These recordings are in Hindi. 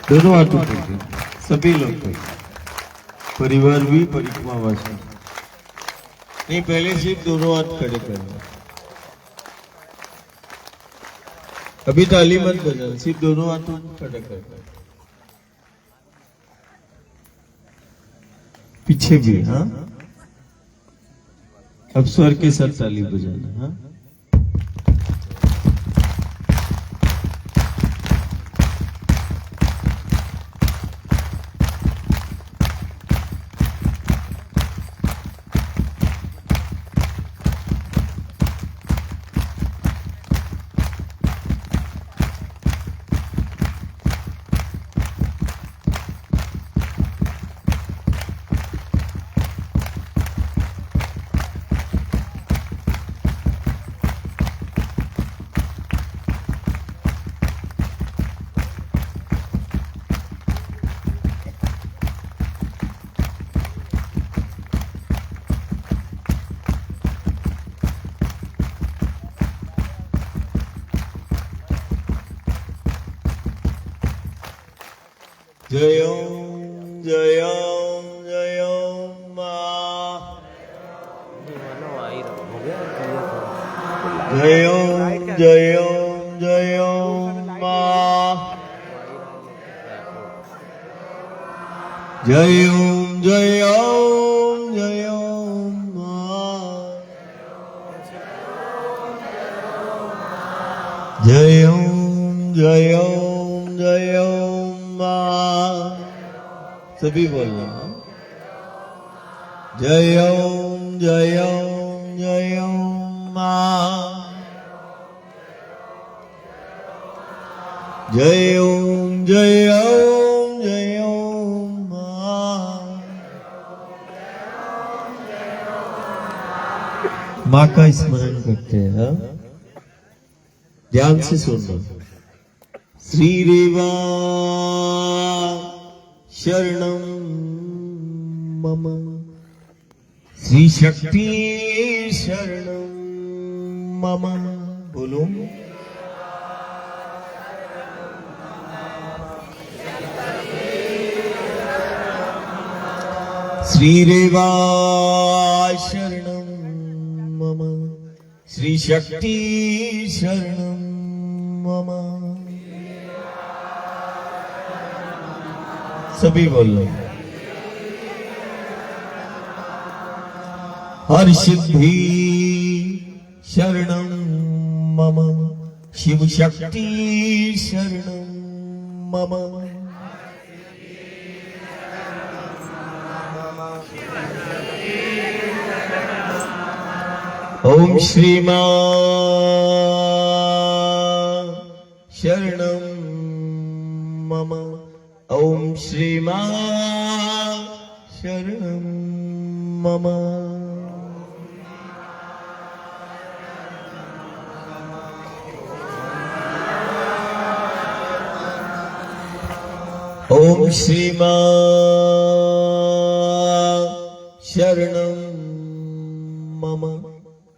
दोनों हाथ ऊपर कीजिए, सभी लोग करें, परिवार भी परिक्रमावासी। नहीं, पहले सिर्फ दोनों हाथ खड़े करना। अभी ताली मत बजाना, सिर्फ दोनों हाथों को खड़े करना। पीछे भी, हाँ। अब स्वर के साथ ताली बजाना, हाँ। जय ओम जय ओम जय ओम मां। जय ओम जय ओम जय ओम मां। जय ओम जय ओम जय ओम मां। जय ओम जय ओम जय ओम मां। सभी बोलना। जय ओम जय ओम जय ओम मां। जय ओम जय ओम जय ओम मां। मां का स्मरण करते हैं, हाँ? ध्यान से सुनना। श्री रेवा शरणम मम, श्री शक्ति शरणम मम। बोलो। श्री रेवा शरणम मम, श्री शक्ति शरणम मम। सभी बोलो। हर सिद्धि शरणम मम, शिव शक्ति शरणम मम। ओम श्री मां शरणम मम, ओम श्री मां शरणम मम। ओम श्री मां शरणम मम,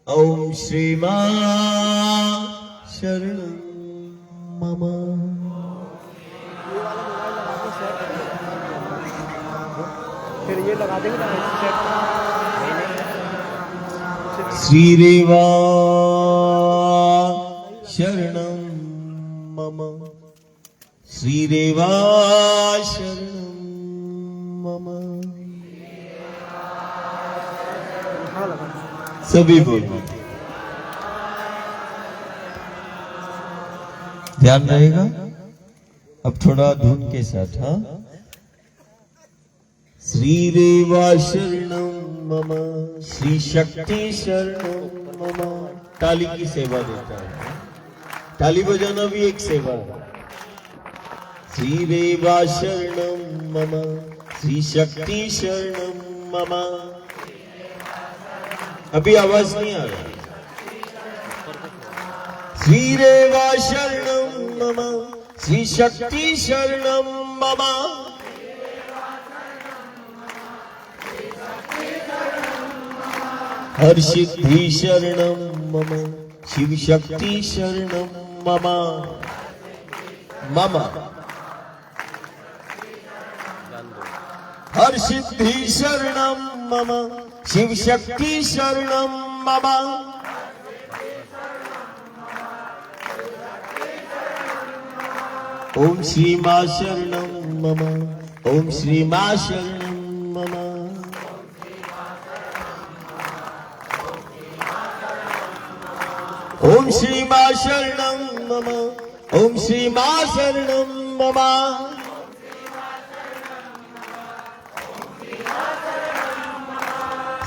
ओम श्री मां शरणम मम। फिर ये लगा देंगे ना श्री रेवा शरणम मम, श्री रेवा शरणम मम। सभी बोलो। ध्यान रहेगा। अब थोड़ा धुन के साथ, हाँ। श्री रेवा शरणम मम, श्री शक्ति शरणम मम। ताली की सेवा देता है, ताली बजाना भी एक सेवा है। श्री रेवा शरणम मम, श्री शक्ति शरणम मम। अभी आवाज नहीं आ रहा। श्री रेवा शरणम मम, श्री शक्ति शरणम मम। हर सिद्धि शरणम मम, शिव शक्ति शरणम मम। मम हर सिद्धि शरणं मम शिव शक्ति शरणं मम ओम श्री मां शरणं मम ओम श्री मां शरणं मम ओम श्री मां शरणं मम ओम श्री मां शरणं मम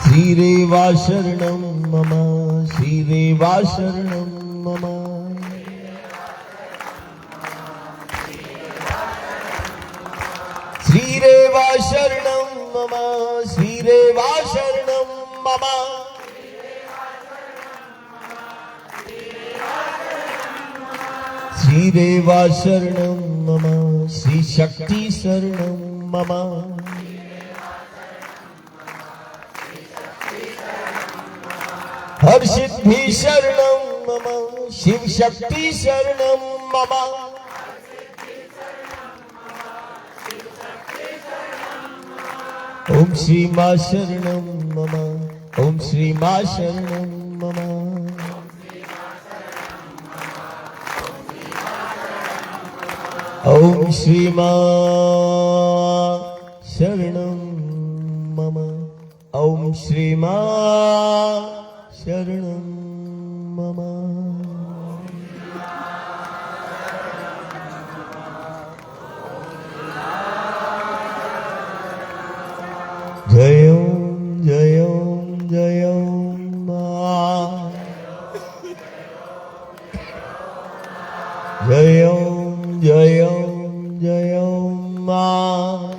श्री रेवा शरणं मम श्री रेवा शरणं मम श्री रेवा शरणं मम श्री रेवा शरणं मम श्री रेवा शरणं मम श्री शक्ति शरणं मम हर सिद्धि शरणं मम शिव शक्ति शरणं मम ओम श्री मां शरणं मम ओम श्री मां शरणं मम ओम श्री मां शरणं मम ओम श्री मां शरणं मम जय ओम जय ओम जय ओम मां जय ओम जय ओम जय ओम मां।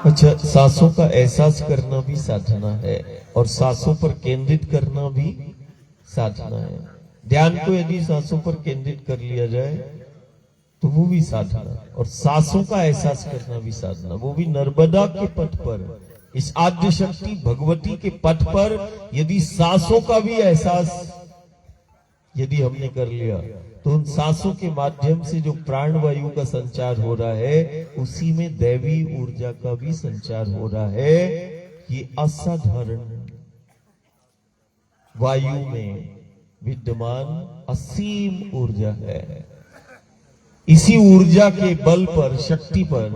अच्छा, सांसों का एहसास करना भी साधना है और सांसों पर केंद्रित करना भी साधना है। ध्यान को यदि सांसों पर केंद्रित कर लिया जाए तो वो भी साधना, और सांसों का एहसास करना भी साधना, वो भी नर्मदा के पथ पर, इस आद्य शक्ति भगवती के पथ पर यदि सांसों का भी एहसास यदि हमने कर लिया तो उन सांसों के माध्यम से जो प्राण वायु का संचार हो रहा है उसी में दैवी ऊर्जा का भी संचार हो रहा है। ये असाधारण वायु में विद्यमान असीम ऊर्जा है। इसी ऊर्जा के बल पर, शक्ति पर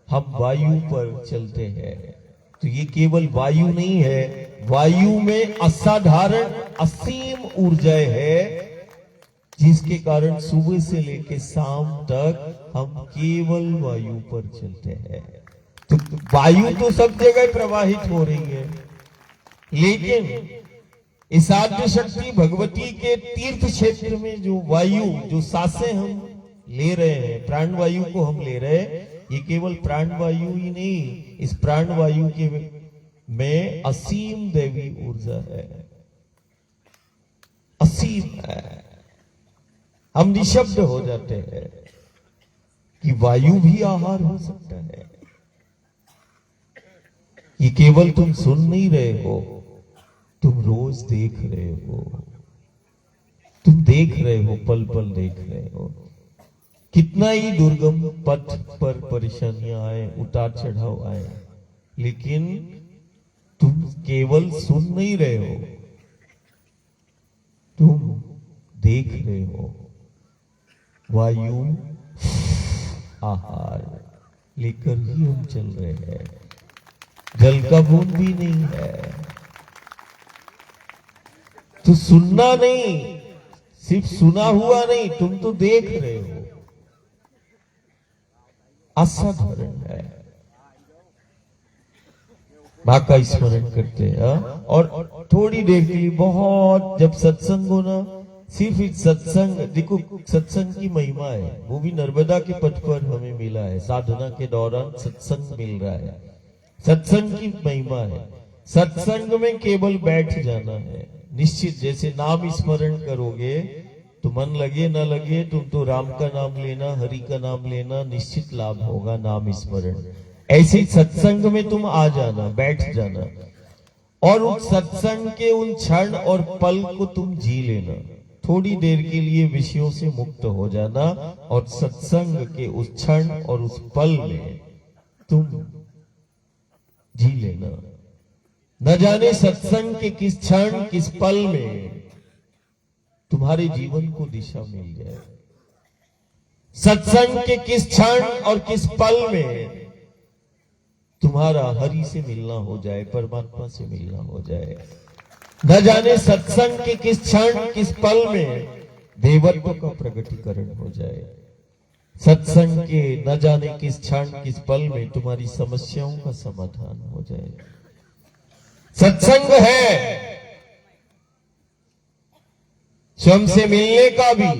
हम वायु पर चलते हैं। तो ये केवल वायु नहीं है, वायु में असाधारण असीम ऊर्जाएं है जिसके कारण सुबह से लेकर शाम तक हम केवल वायु पर चलते हैं। तो वायु तो सब जगह प्रवाहित हो रही है, लेकिन इस आद्य शक्ति भगवती के तीर्थ क्षेत्र में जो वायु, जो सांसें हम ले रहे हैं, प्राण वायु को हम ले रहे हैं, ये केवल प्राण वायु ही नहीं, इस प्राण वायु के में असीम दैवी ऊर्जा है, असीम है। हम निशब्द हो जाते हैं कि वायु भी आहार हो सकता है। ये केवल तुम सुन नहीं रहे हो, तुम रोज देख रहे हो, तुम देख रहे हो, पल पल देख रहे हो। कितना ही दुर्गम पथ पर परेशानियां आए, उतार चढ़ाव आए, लेकिन तुम केवल सुन नहीं रहे हो, तुम देख रहे हो। वायु आहार लेकर ही हम चल रहे हैं, जल का बूंद भी नहीं है। तो सुनना नहीं, सिर्फ सुना हुआ नहीं, तुम तो देख रहे हो। असाधारण है। मां का स्मरण करते हैं और थोड़ी देर के लिए, बहुत जब सत्संग हो ना, सिर्फ इस सत्संग, देखो सत्संग की महिमा है, वो भी नर्मदा के पथ पर हमें मिला है। साधना के दौरान सत्संग मिल रहा है, सत्संग की महिमा है। सत्संग में केवल बैठ जाना है, निश्चित। जैसे नाम स्मरण करोगे तो मन लगे ना लगे, तुम तो राम का नाम लेना, हरि का नाम लेना, निश्चित लाभ होगा नाम स्मरण। ऐसे सत्संग में तुम आ जाना, बैठ जाना, और उस सत्संग के उन क्षण और पल को तुम जी लेना। थोड़ी देर के लिए विषयों से मुक्त हो जाना और सत्संग के उस क्षण और उस पल में तुम जी लेना। न जाने सत्संग के किस क्षण किस पल में तुम्हारे जीवन को दिशा मिल जाए। सत्संग के किस क्षण और किस पल में तुम्हारा हरि से मिलना हो जाए, परमात्मा से मिलना हो जाए। न जाने सत्संग के किस क्षण किस पल में देवत्व का प्रगटीकरण हो जाए। सत्संग के न जाने किस क्षण किस पल में तुम्हारी समस्याओं का समाधान हो जाए। सत्संग है स्वयं से मिलने का भी,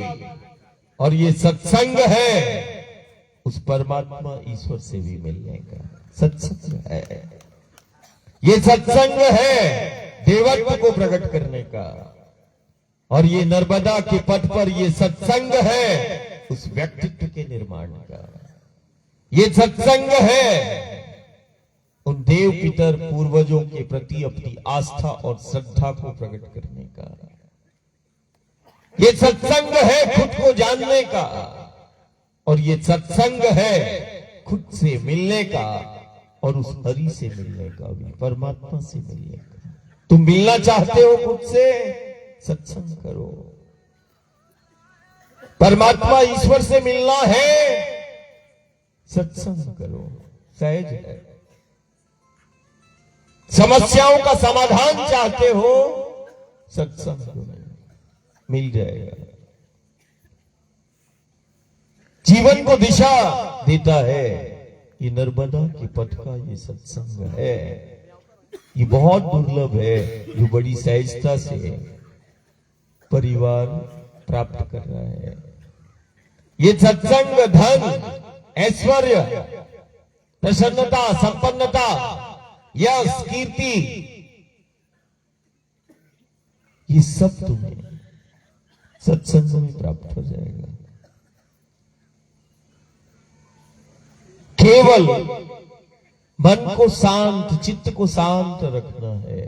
और ये सत्संग है उस परमात्मा ईश्वर से भी मिलने का। सत्संग है, ये सत्संग है देवत्व को प्रकट करने का, और ये नर्मदा के पथ पर ये सत्संग है उस व्यक्तित्व के निर्माण का। ये सत्संग है उन देव पितर पूर्वजों के प्रति अपनी आस्था और श्रद्धा को प्रकट करने का। ये सत्संग है खुद को जानने का, और ये सत्संग है खुद से मिलने का और उस हरि से मिलने का भी, परमात्मा से मिलने का। तुम मिलना चाहते हो खुद से, सत्संग करो। परमात्मा ईश्वर से मिलना है, सत्संग करो। सहज है। समस्याओं का समाधान चाहते हो, सत्संग करो, मिल जाएगा। जीवन को दिशा देता है ये नर्मदा के पथ का ये सत्संग है। ये बहुत दुर्लभ है जो बड़ी सहजता से परिवार प्राप्त कर रहा है। ये सत्संग धन, ऐश्वर्य, प्रसन्नता, संपन्नता, यश, कीर्ति, ये सब तुम्हें सत्संग में प्राप्त हो जाएगा। केवल मन को शांत, चित्त को शांत रखना है।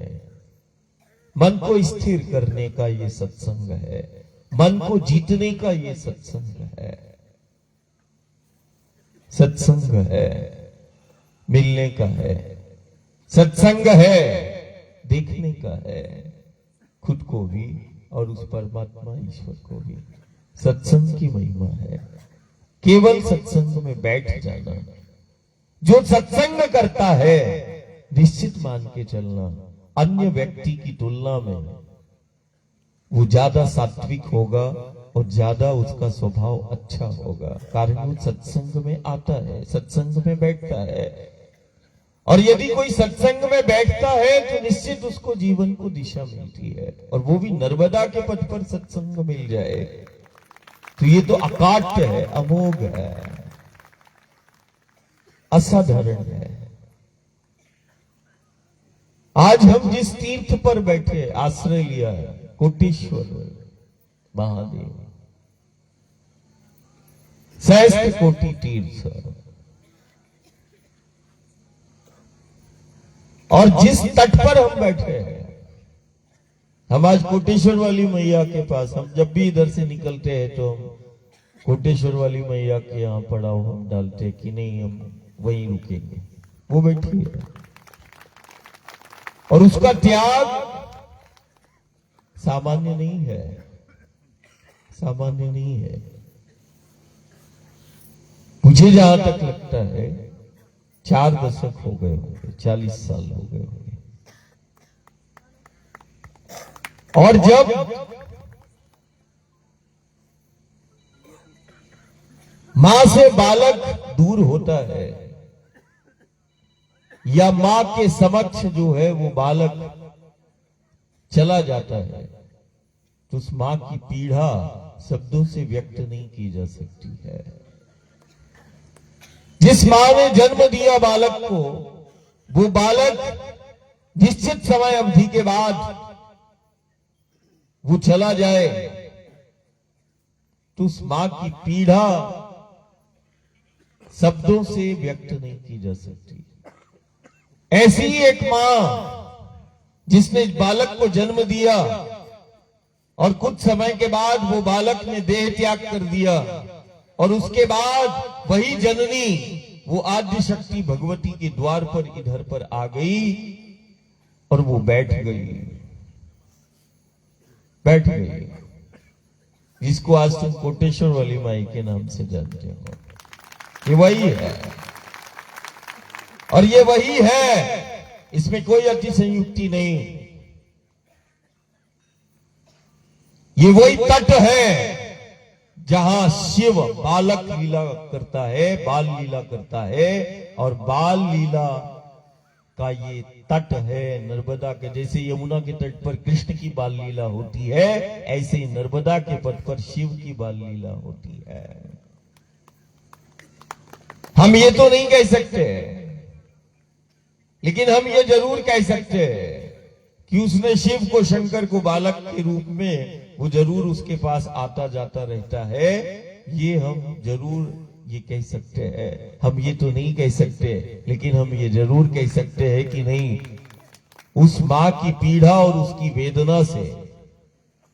मन को स्थिर करने का ये सत्संग है। मन को जीतने का ये सत्संग है। सत्संग है मिलने का है। सत्संग है देखने का है, खुद को भी और उस परमात्मा ईश्वर को भी। सत्संग की महिमा है। केवल सत्संग में बैठ जाना। जो सत्संग करता है निश्चित मान के चलना, अन्य व्यक्ति की तुलना में वो ज्यादा सात्विक होगा और ज्यादा उसका स्वभाव अच्छा होगा, कारण वो सत्संग में आता है, सत्संग में बैठता है। और यदि कोई सत्संग में बैठता है तो निश्चित उसको जीवन को दिशा मिलती है, और वो भी नर्मदा के पथ पर सत्संग मिल जाए तो ये तो अकाट्य है, अमोघ है, असाधारण है। आज हम जिस तीर्थ पर बैठे आश्रय लिया है, कोटेश्वर महादेव, सहस्त्र कोटि तीर्थ, और जिस तट पर हम बैठे हैं, हम आज कोटेश्वर वाली मैया के पास, हम जब भी इधर से निकलते हैं तो हम कोटेश्वर वाली मैया के यहाँ पड़ाव हम डालते कि नहीं हम वहीं रुकेंगे। वो बैठी है और उसका त्याग सामान्य नहीं है, सामान्य नहीं है। मुझे जहां तक लगता है 4 दशक हो गए होंगे, 40 साल हो गए होंगे। और जब मां से बालक दूर होता है या मां के समक्ष जो है वो बालक चला जाता है, तो उस मां की पीड़ा शब्दों से व्यक्त नहीं की जा सकती है। जिस मां ने जन्म दिया बालक को, वो बालक निश्चित समय अवधि के बाद वो चला जाए तो उस मां की पीड़ा शब्दों से व्यक्त नहीं की जा सकती। ऐसी ही एक मां जिसने बालक को जन्म दिया, और कुछ समय के बाद वो बालक ने देह त्याग कर दिया और उसके बाद वही जननी वो आद्य शक्ति भगवती के द्वार पर इधर पर आ गई और वो बैठ गई जिसको आज तुम कोटेश्वर वाली माई के नाम से जानते हो। ये वही है और ये वही है, इसमें कोई अतिशयोक्ति नहीं। ये वही तट है जहां शिव बालक लीला करता है, बाल लीला करता है और बाल लीला का ये तट है नर्मदा के। जैसे यमुना के तट पर कृष्ण की बाल लीला होती है, ऐसे ही नर्मदा के तट पर शिव की बाल लीला होती है। हम ये तो नहीं कह सकते, लेकिन हम ये जरूर कह सकते हैं कि उसने शिव को, शंकर को बालक के रूप में वो जरूर उसके पास आता जाता रहता है। ये हम जरूर ये कह सकते हैं। हम ये तो नहीं कह सकते, लेकिन हम ये जरूर कह सकते हैं कि नहीं, उस मां की पीड़ा और उसकी वेदना से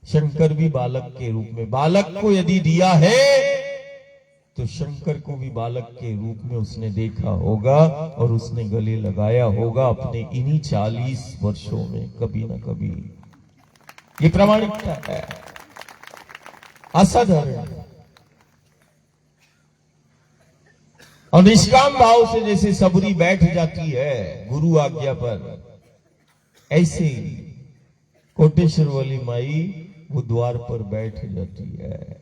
शंकर भी बालक के रूप में, बालक को यदि दिया है तो शंकर को भी बालक के रूप में उसने देखा होगा और उसने गले लगाया होगा अपने इन्हीं 40 वर्षों में कभी ना कभी। ये प्रामाणिकता है, असाधारण है। और निष्काम भाव से जैसे सबरी बैठ जाती है गुरु आज्ञा पर, ऐसे ही कोटेश्वर वाली माई वो द्वार पर बैठ जाती है।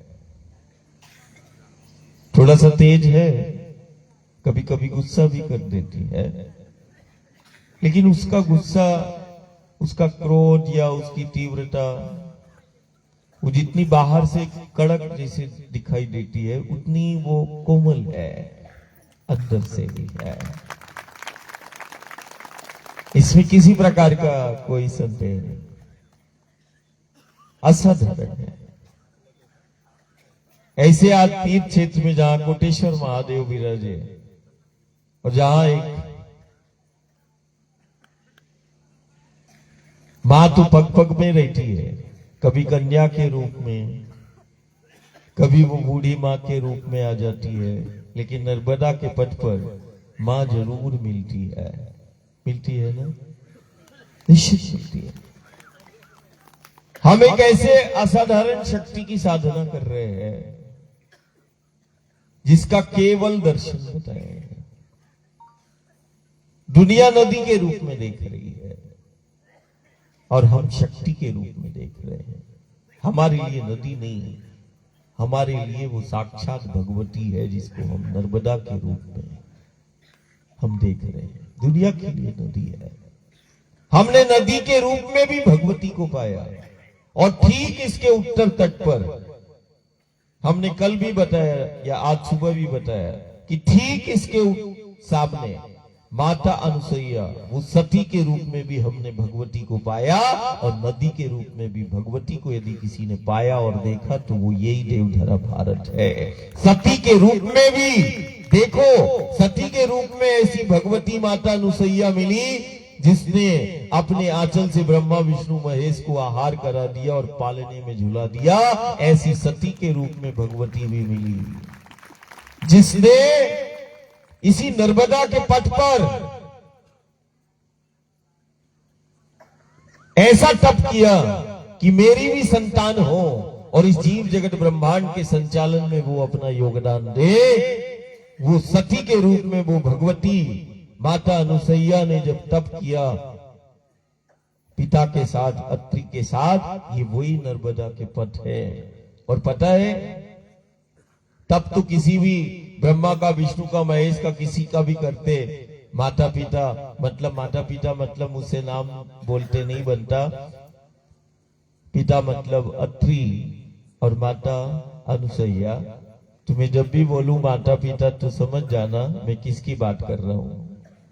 थोड़ा सा तेज है, कभी कभी गुस्सा भी कर देती है, लेकिन उसका गुस्सा, उसका क्रोध या उसकी तीव्रता वो जितनी बाहर से कड़क जैसे दिखाई देती है, उतनी वो कोमल है, अंदर से भी है। इसमें किसी प्रकार का कोई संदेह नहीं, असाधारण है। ऐसे आज तीर्थ क्षेत्र में जहां कोटेश्वर महादेव विराजे और जहां एक मां तो पग पग में रहती है, कभी कन्या के रूप में, कभी वो बूढ़ी मां के रूप में आ जाती है, लेकिन नर्मदा के पट पर मां जरूर मिलती है ना, निश्चित मिलती है। हम एक ऐसे असाधारण शक्ति की साधना कर रहे हैं जिसका केवल दर्शन होता है। दुनिया नदी के रूप में देख रही है और हम शक्ति के रूप में देख रहे हैं। हमारे लिए नदी नहीं है, हमारे लिए वो साक्षात भगवती है जिसको हम नर्मदा के रूप में हम देख रहे हैं। दुनिया के लिए नदी है, हमने नदी के रूप में भी भगवती को पाया और ठीक इसके उत्तर तट पर हमने कल भी बताया या आज सुबह भी बताया कि ठीक इसके सामने माता अनुसैया वो सती के रूप में भी हमने भगवती को पाया और नदी के रूप में भी भगवती को यदि किसी ने पाया और देखा तो वो यही देवधरा भारत है। सती के रूप में भी देखो, सती के रूप में ऐसी भगवती माता अनुसैया मिली जिसने अपने आंचल से ब्रह्मा विष्णु महेश को आहार करा दिया और पालने में झुला दिया। ऐसी सती के रूप में भगवती भी मिली जिसने इसी नर्मदा के पट पर ऐसा तप किया कि मेरी भी संतान हो और इस जीव जगत ब्रह्मांड के संचालन में वो अपना योगदान दे। वो सती के रूप में वो भगवती माता अनुसैया ने जब तप किया पिता के साथ, अत्रि के साथ, ये वही नर्मदा के पट है। और पता है तब तो किसी भी ब्रह्मा का, विष्णु का, महेश का, किसी का भी करते, माता पिता मतलब मुझसे नाम बोलते नहीं बनता, पिता मतलब अत्रि और माता अनुसैया। तुम्हें जब भी बोलूं माता पिता तो समझ जाना मैं किसकी बात कर रहा हूं।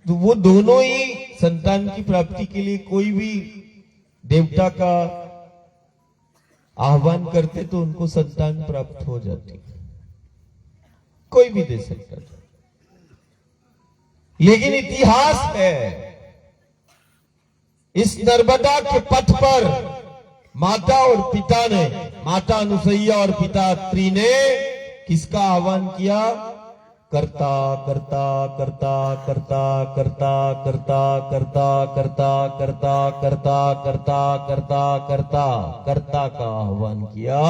तो वो दोनों ही संतान की प्राप्ति के लिए कोई भी देवता का आह्वान करते तो उनको संतान प्राप्त हो जाती, कोई भी दे सकता था। लेकिन इतिहास है इस नर्मदा के पथ पर माता और पिता ने, माता अनुसैया और पिता अत्रि ने किसका आह्वान किया? करता करता करता करता करता करता करता करता करता करता करता करता करता करता का आह्वान किया।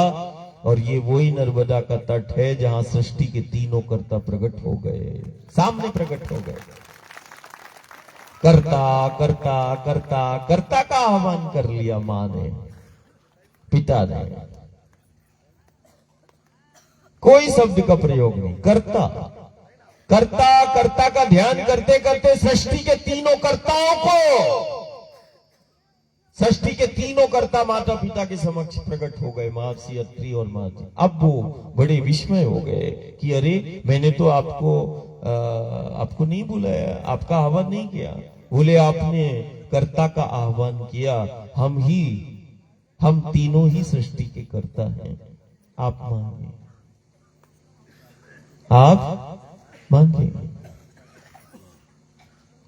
और ये वही नर्मदा का तट है जहां सृष्टि के तीनों कर्ता प्रकट हो गए, सामने प्रकट हो गए। करता करता करता करता का आह्वान कर लिया मां ने, पिता ने। कोई शब्द का प्रयोग नहीं, करता करता करता का ध्यान करते करते सृष्टि के तीनों कर्ताओं को, सृष्टि के तीनों कर्ता माता पिता के समक्ष प्रकट हो गए, महर्षि अत्रि और माता। अब वो बड़े विस्मय हो गए कि अरे मैंने तो आपको नहीं बुलाया, आपका आह्वान नहीं किया। बोले आपने कर्ता का आह्वान किया, हम तीनों ही सृष्टि के कर्ता हैं, आप मांगे, आप मांगे।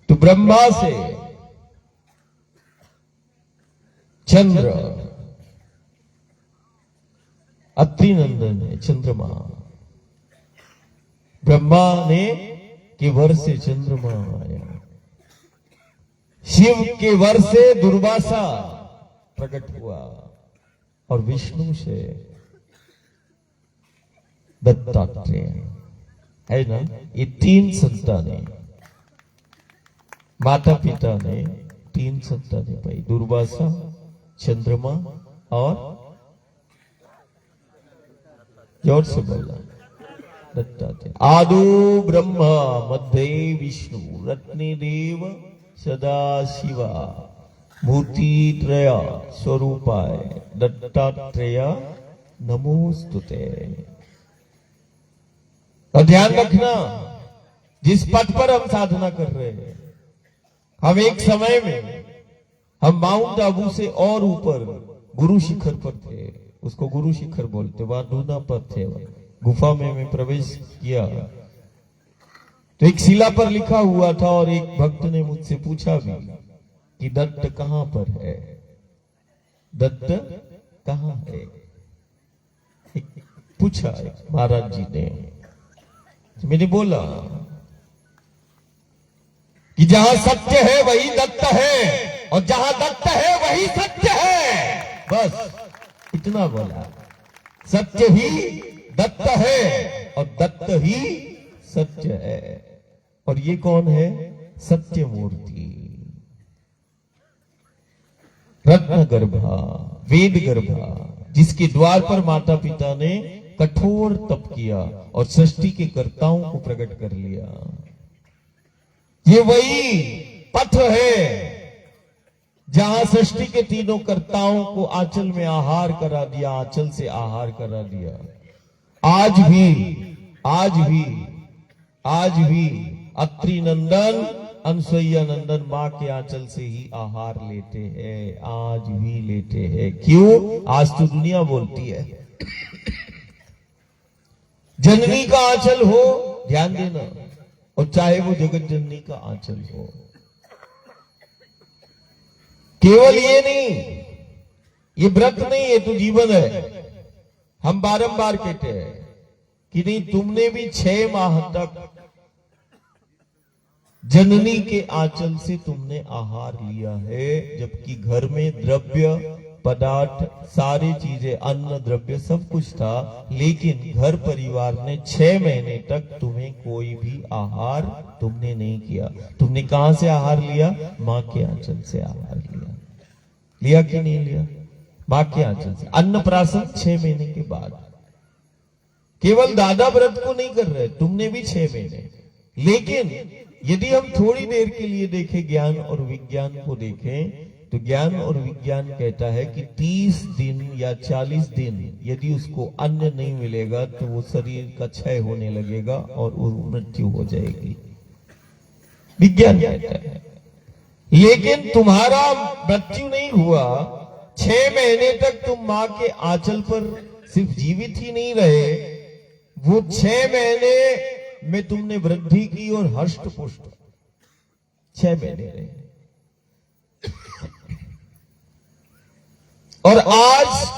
तो ब्रह्मा से चंद्र, अत्रि नंदन है चंद्रमा, ब्रह्मा ने के वर से चंद्रमा आया, शिव के वर से दुर्वासा प्रकट हुआ और विष्णु से दत्तात्रेय, है ना। ये तीन संतानें, माता पिता ने तीन संतानें पाई, दुर्वासा, चंद्रमा और जोर से बोला दत्तात्रेय। आदो ब्रह्मा मध्ये विष्णु रत्ने देव सदा शिवा मूर्ति त्रय स्वरूपाय दत्तात्रेय नमोस्तुते। और ध्यान रखना, जिस पथ पर हम साधना कर रहे हैं, हम एक समय में हम माउंट आबू से और ऊपर गुरु शिखर पर थे, उसको गुरु शिखर बोलते, वहां दूना पर थे, गुफा में मैं प्रवेश किया तो एक शिला पर लिखा हुआ था और एक भक्त ने मुझसे पूछा भी कि दत्त कहां पर है, दत्त कहां है, पूछा महाराज जी ने। तो मैंने बोला कि जहां सत्य है वही दत्त है और जहां दत्त है वही सत्य है, बस इतना बोला। सत्य ही दत्त है और दत्त ही सत्य है। और ये कौन है? सत्य मूर्ति, रत्न गर्भा, वेद गर्भा, जिसके द्वार पर माता पिता ने कठोर तप किया और सृष्टि के कर्ताओं को प्रकट कर लिया। ये वही पथ है जहां सृष्टि के तीनों कर्ताओं को आंचल में आहार करा दिया, आंचल से आहार करा दिया। आज भी अत्रि नंदन, अनुसैया नंदन मां के आंचल से ही आहार लेते हैं, आज भी लेते हैं। क्यों? आज तो दुनिया बोलती है जननी का आंचल हो, ध्यान देना, और चाहे वो जगत जननी का आंचल हो। केवल ये नहीं, ये व्रत नहीं, ये तो जीवन है। हम बारंबार कहते हैं कि नहीं, तुमने भी 6 माह तक जननी के आंचल से तुमने आहार लिया है, जबकि घर में द्रव्य पदार्थ, सारी चीजें, अन्न द्रव्य सब कुछ था, लेकिन घर परिवार ने 6 महीने तक तुम्हें कोई भी आहार तुमने नहीं किया। तुमने कहां से आहार लिया? मां के आंचल से आहार लिया। लिया कि नहीं लिया? मां के आंचल से। अन्नप्राशन 6 महीने के बाद। केवल दादा व्रत को नहीं कर रहे, तुमने भी 6 महीने। लेकिन यदि हम थोड़ी देर के लिए देखें, ज्ञान और विज्ञान को देखें, तो ज्ञान और विज्ञान कहता है कि 30 दिन या 40 दिन यदि उसको अन्न नहीं मिलेगा तो वो शरीर का क्षय होने लगेगा और वो मृत्यु हो जाएगी, विज्ञान कहता है। लेकिन तुम्हारा मृत्यु नहीं हुआ, 6 महीने तक तुम मां के आंचल पर सिर्फ जीवित ही नहीं रहे, वो 6 महीने में तुमने वृद्धि की और हष्ट पुष्ट 6 महीने रहे। और आज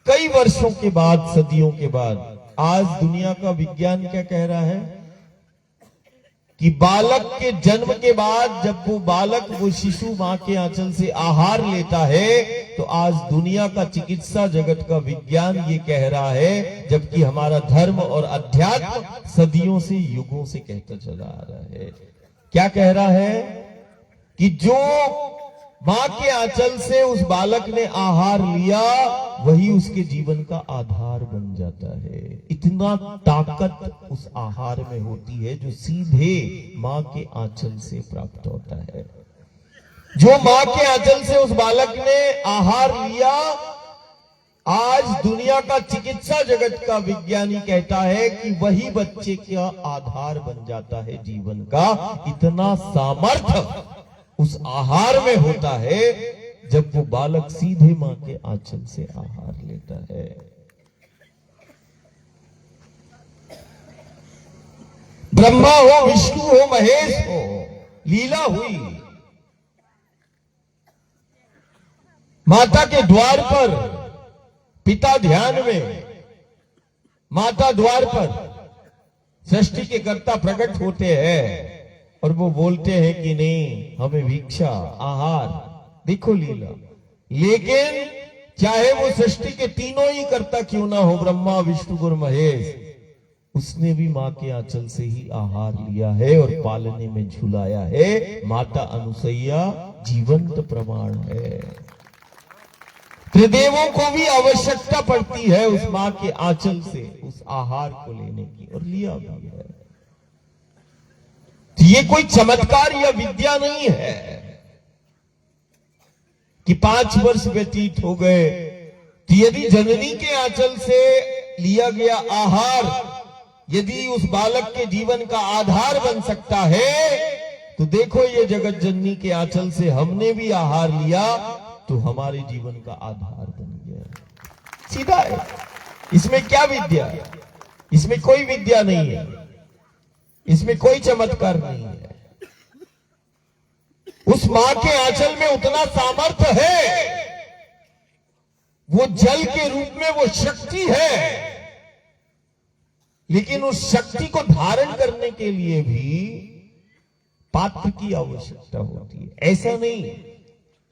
कई वर्षों के बाद, सदियों के बाद, आज दुनिया का विज्ञान क्या कह रहा है कि बालक के जन्म के बाद जब वो बालक, वो शिशु मां के आंचल से आहार लेता है, तो आज दुनिया का चिकित्सा जगत का विज्ञान ये कह रहा है, जबकि हमारा धर्म और अध्यात्म सदियों से, युगों से कहता चला आ रहा है। क्या कह रहा है कि जो मां के आंचल से उस बालक ने आहार लिया, वही उसके जीवन का आधार बन जाता है। इतना ताकत उस आहार में होती है जो सीधे मां के आंचल से प्राप्त होता है। जो मां के आंचल से उस बालक ने आहार लिया, आज दुनिया का चिकित्सा जगत का विज्ञानी कहता है कि वही बच्चे का आधार बन जाता है जीवन का। इतना सामर्थ्य उस आहार में होता है जब वो बालक सीधे मां के आंचल से आहार लेता है। ब्रह्मा हो, विष्णु हो, महेश हो, लीला हुई। माता के द्वार पर पिता ध्यान में, माता द्वार पर सृष्टि के कर्ता प्रकट होते हैं और वो बोलते हैं कि नहीं, हमें भिक्षा, आहार, देखो लीला। लेकिन चाहे वो सृष्टि के तीनों ही कर्ता क्यों ना हो, ब्रह्मा, विष्णु और महेश, उसने भी मां के आंचल से ही आहार लिया है और पालने में झुलाया है। माता अनुसैया जीवंत प्रमाण है। त्रिदेवों को भी आवश्यकता पड़ती है उस मां के आंचल से उस आहार को लेने की, और लिया भी है। तो ये कोई चमत्कार या विद्या नहीं है कि 5 वर्ष व्यतीत हो गए। तो यदि जननी के आंचल से लिया गया आहार यदि उस बालक के जीवन का आधार बन सकता है, तो देखो ये जगत जननी के आंचल से हमने भी आहार लिया तो हमारे जीवन का आधार बन गया। सीधा है, इसमें क्या विद्या है? इसमें कोई विद्या नहीं है, इसमें कोई चमत्कार नहीं है। उस मां के आंचल में उतना सामर्थ्य है, वो जल के रूप में वो शक्ति है, लेकिन उस शक्ति को धारण करने के लिए भी पात्र की आवश्यकता होती है। ऐसा नहीं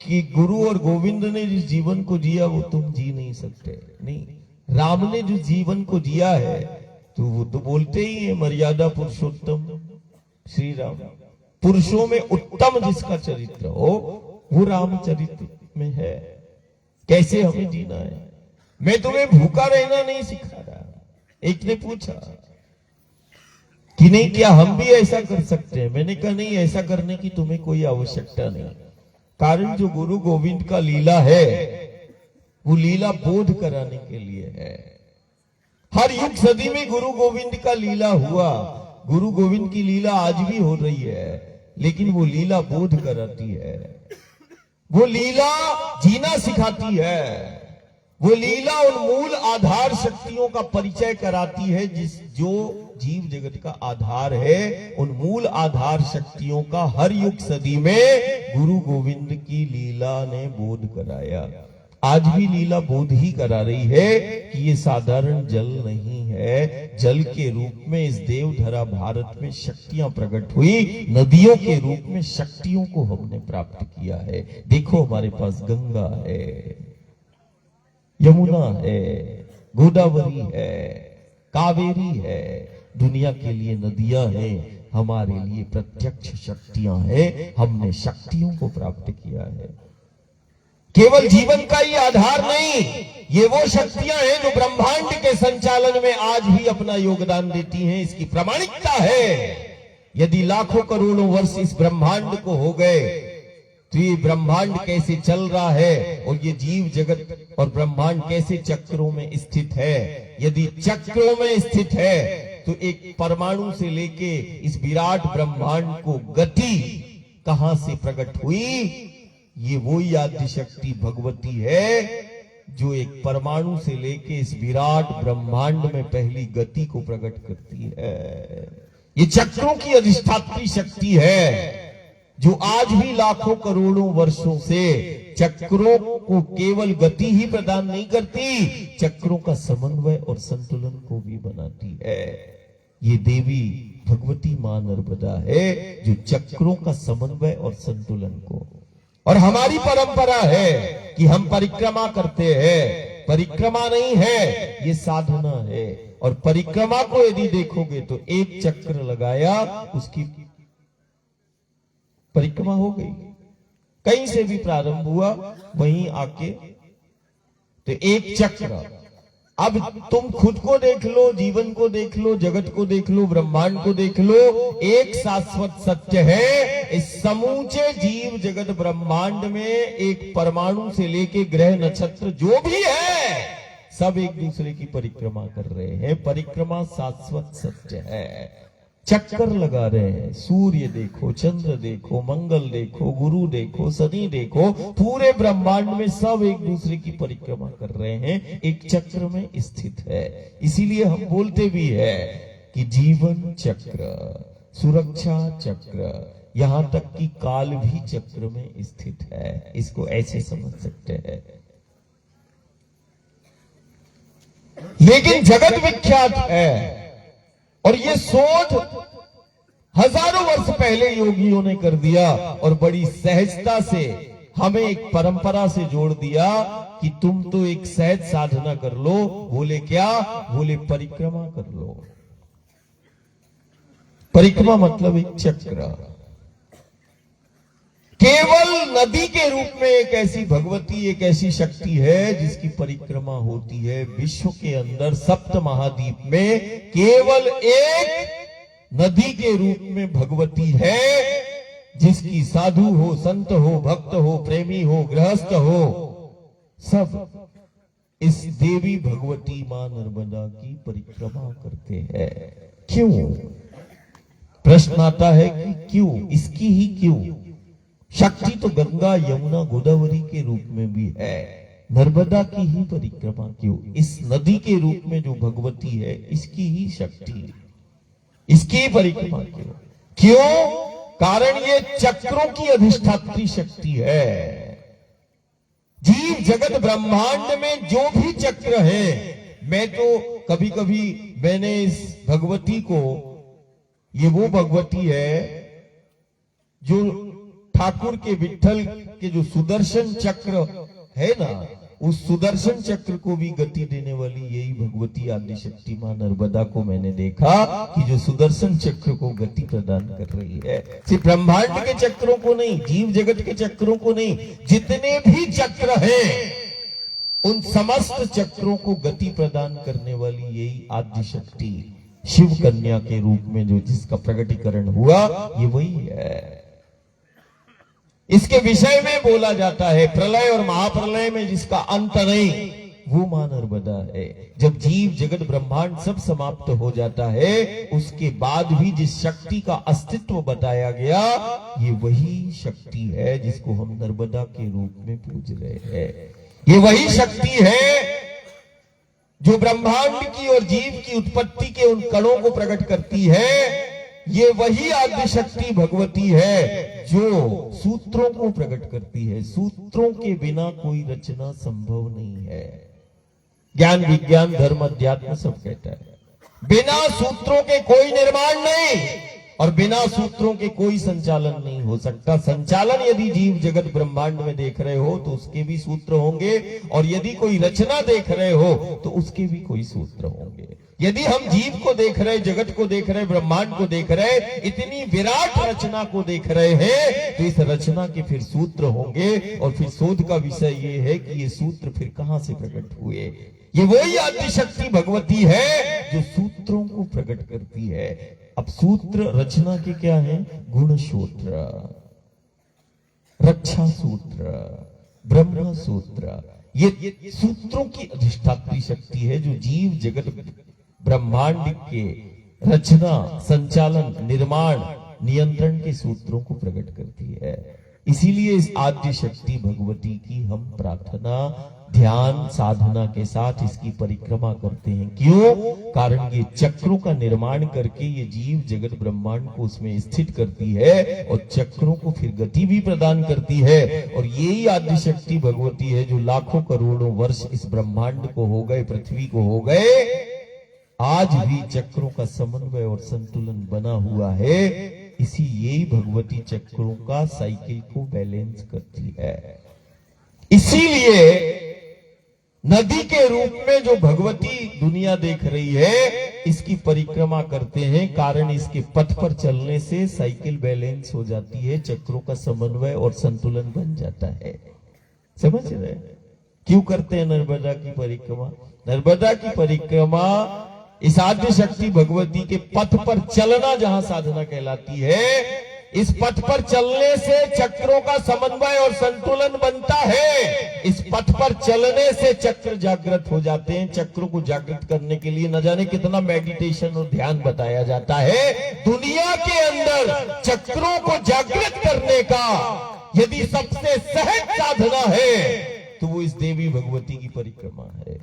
कि गुरु और गोविंद ने जिस जीवन को जिया वो तुम जी नहीं सकते, नहीं। राम ने जो जीवन को जिया है तो वो तो बोलते ही है, मर्यादा पुरुषोत्तम श्री राम। पुरुषों में उत्तम जिसका चरित्र हो वो रामचरित्र में है। कैसे हमें जीना है? मैं तुम्हें भूखा रहना नहीं सिखा रहा। एक ने पूछा कि नहीं, क्या हम भी ऐसा कर सकते हैं? मैंने कहा नहीं, ऐसा करने की तुम्हें कोई आवश्यकता नहीं। कारण जो गुरु गोविंद का लीला है वो लीला बोध कराने के लिए है। हर युग सदी में गुरु गोविंद का लीला हुआ। गुरु गोविंद की लीला आज भी हो रही है, लेकिन वो लीला बोध कराती है, वो लीला जीना सिखाती है, वो लीला उन मूल आधार शक्तियों का परिचय कराती है जो जीव जगत का आधार है। उन मूल आधार शक्तियों का हर युग सदी में गुरु गोविंद की लीला ने बोध कराया। आज भी लीला बोध ही करा रही है कि ये साधारण जल नहीं है। जल के रूप में इस देवधरा भारत में शक्तियां प्रकट हुई, नदियों के रूप में शक्तियों को हमने प्राप्त किया है। देखो हमारे पास गंगा है, यमुना है, गोदावरी है, कावेरी है। दुनिया के लिए नदियां हैं, हमारे लिए प्रत्यक्ष शक्तियां हैं। हमने शक्तियों को प्राप्त किया है। केवल जीवन का ही आधार नहीं, ये वो शक्तियां हैं जो ब्रह्मांड के संचालन में आज भी अपना योगदान देती हैं। इसकी प्रामाणिकता है। यदि लाखों करोड़ों वर्ष इस ब्रह्मांड को हो गए तो ये ब्रह्मांड कैसे चल रहा है और ये जीव जगत और ब्रह्मांड कैसे चक्रों में स्थित है। यदि चक्रों में स्थित है तो एक परमाणु से लेके इस विराट ब्रह्मांड को गति कहां से प्रकट हुई? ये वो आद्य शक्ति भगवती है जो एक परमाणु से लेके इस विराट ब्रह्मांड में पहली गति को प्रकट करती है। ये चक्रों की अधिष्ठात्री शक्ति है जो आज भी लाखों करोड़ों वर्षों से चक्रों को केवल गति ही प्रदान नहीं करती, चक्रों का समन्वय और संतुलन को भी बनाती है। ये देवी भगवती मां नर्मदा है जो चक्रों का समन्वय और संतुलन को, और हमारी परंपरा है कि हम परिक्रमा करते हैं, परिक्रमा नहीं है, ये साधना है। और परिक्रमा को यदि देखोगे तो एक चक्र लगाया, उसकी परिक्रमा हो गई। कहीं से भी प्रारंभ हुआ वहीं आके, तो एक चक्र। अब तुम खुद को देख लो, जीवन को देख लो, जगत को देख लो, ब्रह्मांड को देख लो, एक शाश्वत सत्य है, इस समूचे जीव जगत ब्रह्मांड में एक परमाणु से लेके ग्रह नक्षत्र जो भी है, सब एक दूसरे की परिक्रमा कर रहे हैं। परिक्रमा शाश्वत सत्य है। चक्कर लगा रहे हैं, सूर्य देखो, चंद्र देखो, मंगल देखो, गुरु देखो, शनि देखो, पूरे ब्रह्मांड में सब एक दूसरे की परिक्रमा कर रहे हैं, एक चक्र में स्थित है। इसीलिए हम बोलते भी है कि जीवन चक्र, सुरक्षा चक्र, यहां तक कि काल भी चक्र में स्थित है। इसको ऐसे समझ सकते हैं। लेकिन जगत विख्यात है, और ये शोध हजारों वर्ष पहले योगियों ने कर दिया, और बड़ी सहजता से हमें एक परंपरा से जोड़ दिया कि तुम तो एक सहज साधना कर लो। बोले क्या? बोले परिक्रमा कर लो। परिक्रमा मतलब एक चक्र। केवल नदी के रूप में एक ऐसी भगवती, एक ऐसी शक्ति है जिसकी परिक्रमा होती है विश्व के अंदर, सप्त महाद्वीप में केवल एक नदी के रूप में भगवती है, जिसकी साधु हो, संत हो, भक्त हो, प्रेमी हो, गृहस्थ हो, सब इस देवी भगवती मां नर्मदा की परिक्रमा करते हैं। क्यों? प्रश्न आता है कि क्यों, इसकी ही क्यों? शक्ति तो गंगा, यमुना, गोदावरी के रूप में भी है, नर्मदा की ही परिक्रमा क्यों? इस नदी के रूप में जो भगवती है, इसकी ही शक्ति, इसकी ही परिक्रमा क्यों? क्यों? कारण ये चक्रों की अधिष्ठात्री शक्ति है। जीव जगत ब्रह्मांड में जो भी चक्र है, मैं तो कभी कभी मैंने इस भगवती को, ये वो भगवती है जो ठाकुर के विठल के जो सुदर्शन चक्र है ना, उस सुदर्शन चक्र को भी गति देने वाली यही भगवती आदि शक्ति मां नर्मदा को मैंने देखा कि जो सुदर्शन चक्र को गति प्रदान कर रही है। सिर्फ ब्रह्मांड के चक्रों को नहीं, जीव जगत के चक्रों को नहीं, जितने भी चक्र हैं उन समस्त चक्रों को गति प्रदान करने वाली यही आदि शक्ति शिव कन्या के रूप में जो जिसका प्रकटीकरण हुआ, ये वही है। इसके विषय में बोला जाता है प्रलय और महाप्रलय में जिसका अंत नहीं, वो मां नर्मदा है। जब जीव जगत ब्रह्मांड सब समाप्त हो जाता है, उसके बाद भी जिस शक्ति का अस्तित्व बताया गया, ये वही शक्ति है जिसको हम नर्मदा के रूप में पूज रहे हैं। ये वही शक्ति है जो ब्रह्मांड की और जीव की उत्पत्ति के उन कणों को प्रकट करती है। ये वही आदि शक्ति भगवती है जो सूत्रों को प्रकट करती है। सूत्रों के बिना कोई रचना संभव नहीं है। ज्ञान, विज्ञान, धर्म, अध्यात्म सब कहता है बिना सूत्रों के कोई निर्माण नहीं, और बिना सूत्रों के कोई संचालन नहीं हो सकता। संचालन यदि जीव जगत ब्रह्मांड में देख रहे हो तो उसके भी सूत्र होंगे, और यदि कोई रचना देख रहे हो तो उसके भी कोई सूत्र होंगे। यदि हम जीव को देख रहे, जगत को देख रहे, ब्रह्मांड को देख रहे, इतनी विराट रचना को देख रहे हैं, तो इस रचना के फिर सूत्र होंगे। और फिर शोध का विषय ये है कि ये सूत्र फिर कहां से प्रकट हुए। ये वही आदि शक्ति भगवती है जो सूत्रों को प्रकट करती है। अब सूत्र रचना के क्या है? गुण सूत्र, रक्षा सूत्र, ब्रह्म सूत्र, ये सूत्रों की अधिष्ठात्री शक्ति है जो जीव जगत ब्रह्मांड के रचना, संचालन, निर्माण, नियंत्रण के सूत्रों को प्रकट करती है। इसीलिए इस आद्य शक्ति भगवती की हम प्रार्थना ध्यान साधना के साथ इसकी परिक्रमा करते हैं। क्यों? कारण ये चक्रों का निर्माण करके ये जीव जगत ब्रह्मांड को उसमें स्थित करती है और चक्रों को फिर गति भी प्रदान करती है। और यही आद्य शक्ति भगवती है जो लाखों करोड़ों वर्ष इस ब्रह्मांड को हो गए, पृथ्वी को हो गए, आज भी चक्रों का समन्वय और संतुलन बना हुआ है। इसी यही भगवती चक्रों का साइकिल को बैलेंस करती है। इसीलिए नदी के रूप में जो भगवती दुनिया देख रही है, इसकी परिक्रमा करते हैं। कारण इसके पथ पर चलने से साइकिल बैलेंस हो जाती है, चक्रों का समन्वय और संतुलन बन जाता है। समझ रहे? क्यों करते हैं नर्मदा की परिक्रमा? नर्मदा की परिक्रमा इस आद्य शक्ति भगवती के पथ पर चलना जहां साधना कहलाती है। इस पथ पर चलने से चक्रों का समन्वय और संतुलन बनता है। इस पथ पर चलने से चक्र जागृत हो जाते हैं। चक्रों को जागृत करने के लिए न जाने कितना मेडिटेशन और ध्यान बताया जाता है। दुनिया के अंदर चक्रों को जागृत करने का यदि सबसे सहज साधना है तो वो इस देवी भगवती की परिक्रमा है।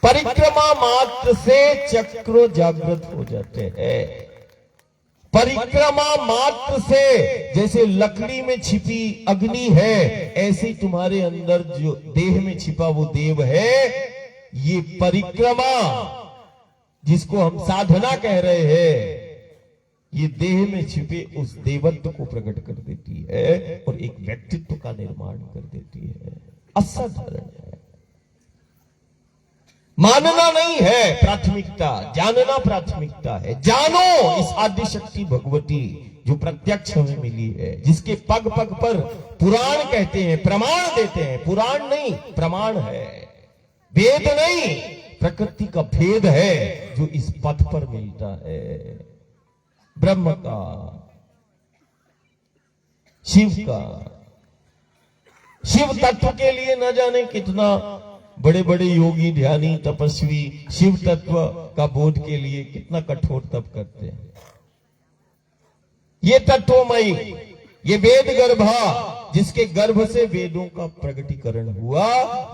परिक्रमा मात्र से चक्र जागृत हो जाते हैं। परिक्रमा मात्र से जैसे लकड़ी में छिपी अग्नि है, ऐसे ही तुम्हारे अंदर जो देह में छिपा वो देव है। ये परिक्रमा जिसको हम साधना कह रहे हैं, ये देह में छिपे उस देवत्व को प्रकट कर देती है और एक व्यक्तित्व का निर्माण कर देती है। असाधारण है। मानना नहीं है प्राथमिकता, जानना प्राथमिकता है। जानो इस आद्य शक्ति भगवती जो प्रत्यक्ष हमें मिली है, जिसके पग पग पर पुराण कहते हैं, प्रमाण देते हैं। पुराण नहीं, प्रमाण है। वेद नहीं, प्रकृति का भेद है जो इस पथ पर मिलता है। ब्रह्म का, शिव का। शिव तत्व के लिए न जाने कितना बड़े बड़े योगी, ध्यानी, तपस्वी शिव तत्व का बोध के लिए कितना कठोर तप करते हैं। ये तत्वमयी, ये वेद गर्भा, जिसके गर्भ से वेदों का प्रगटीकरण हुआ,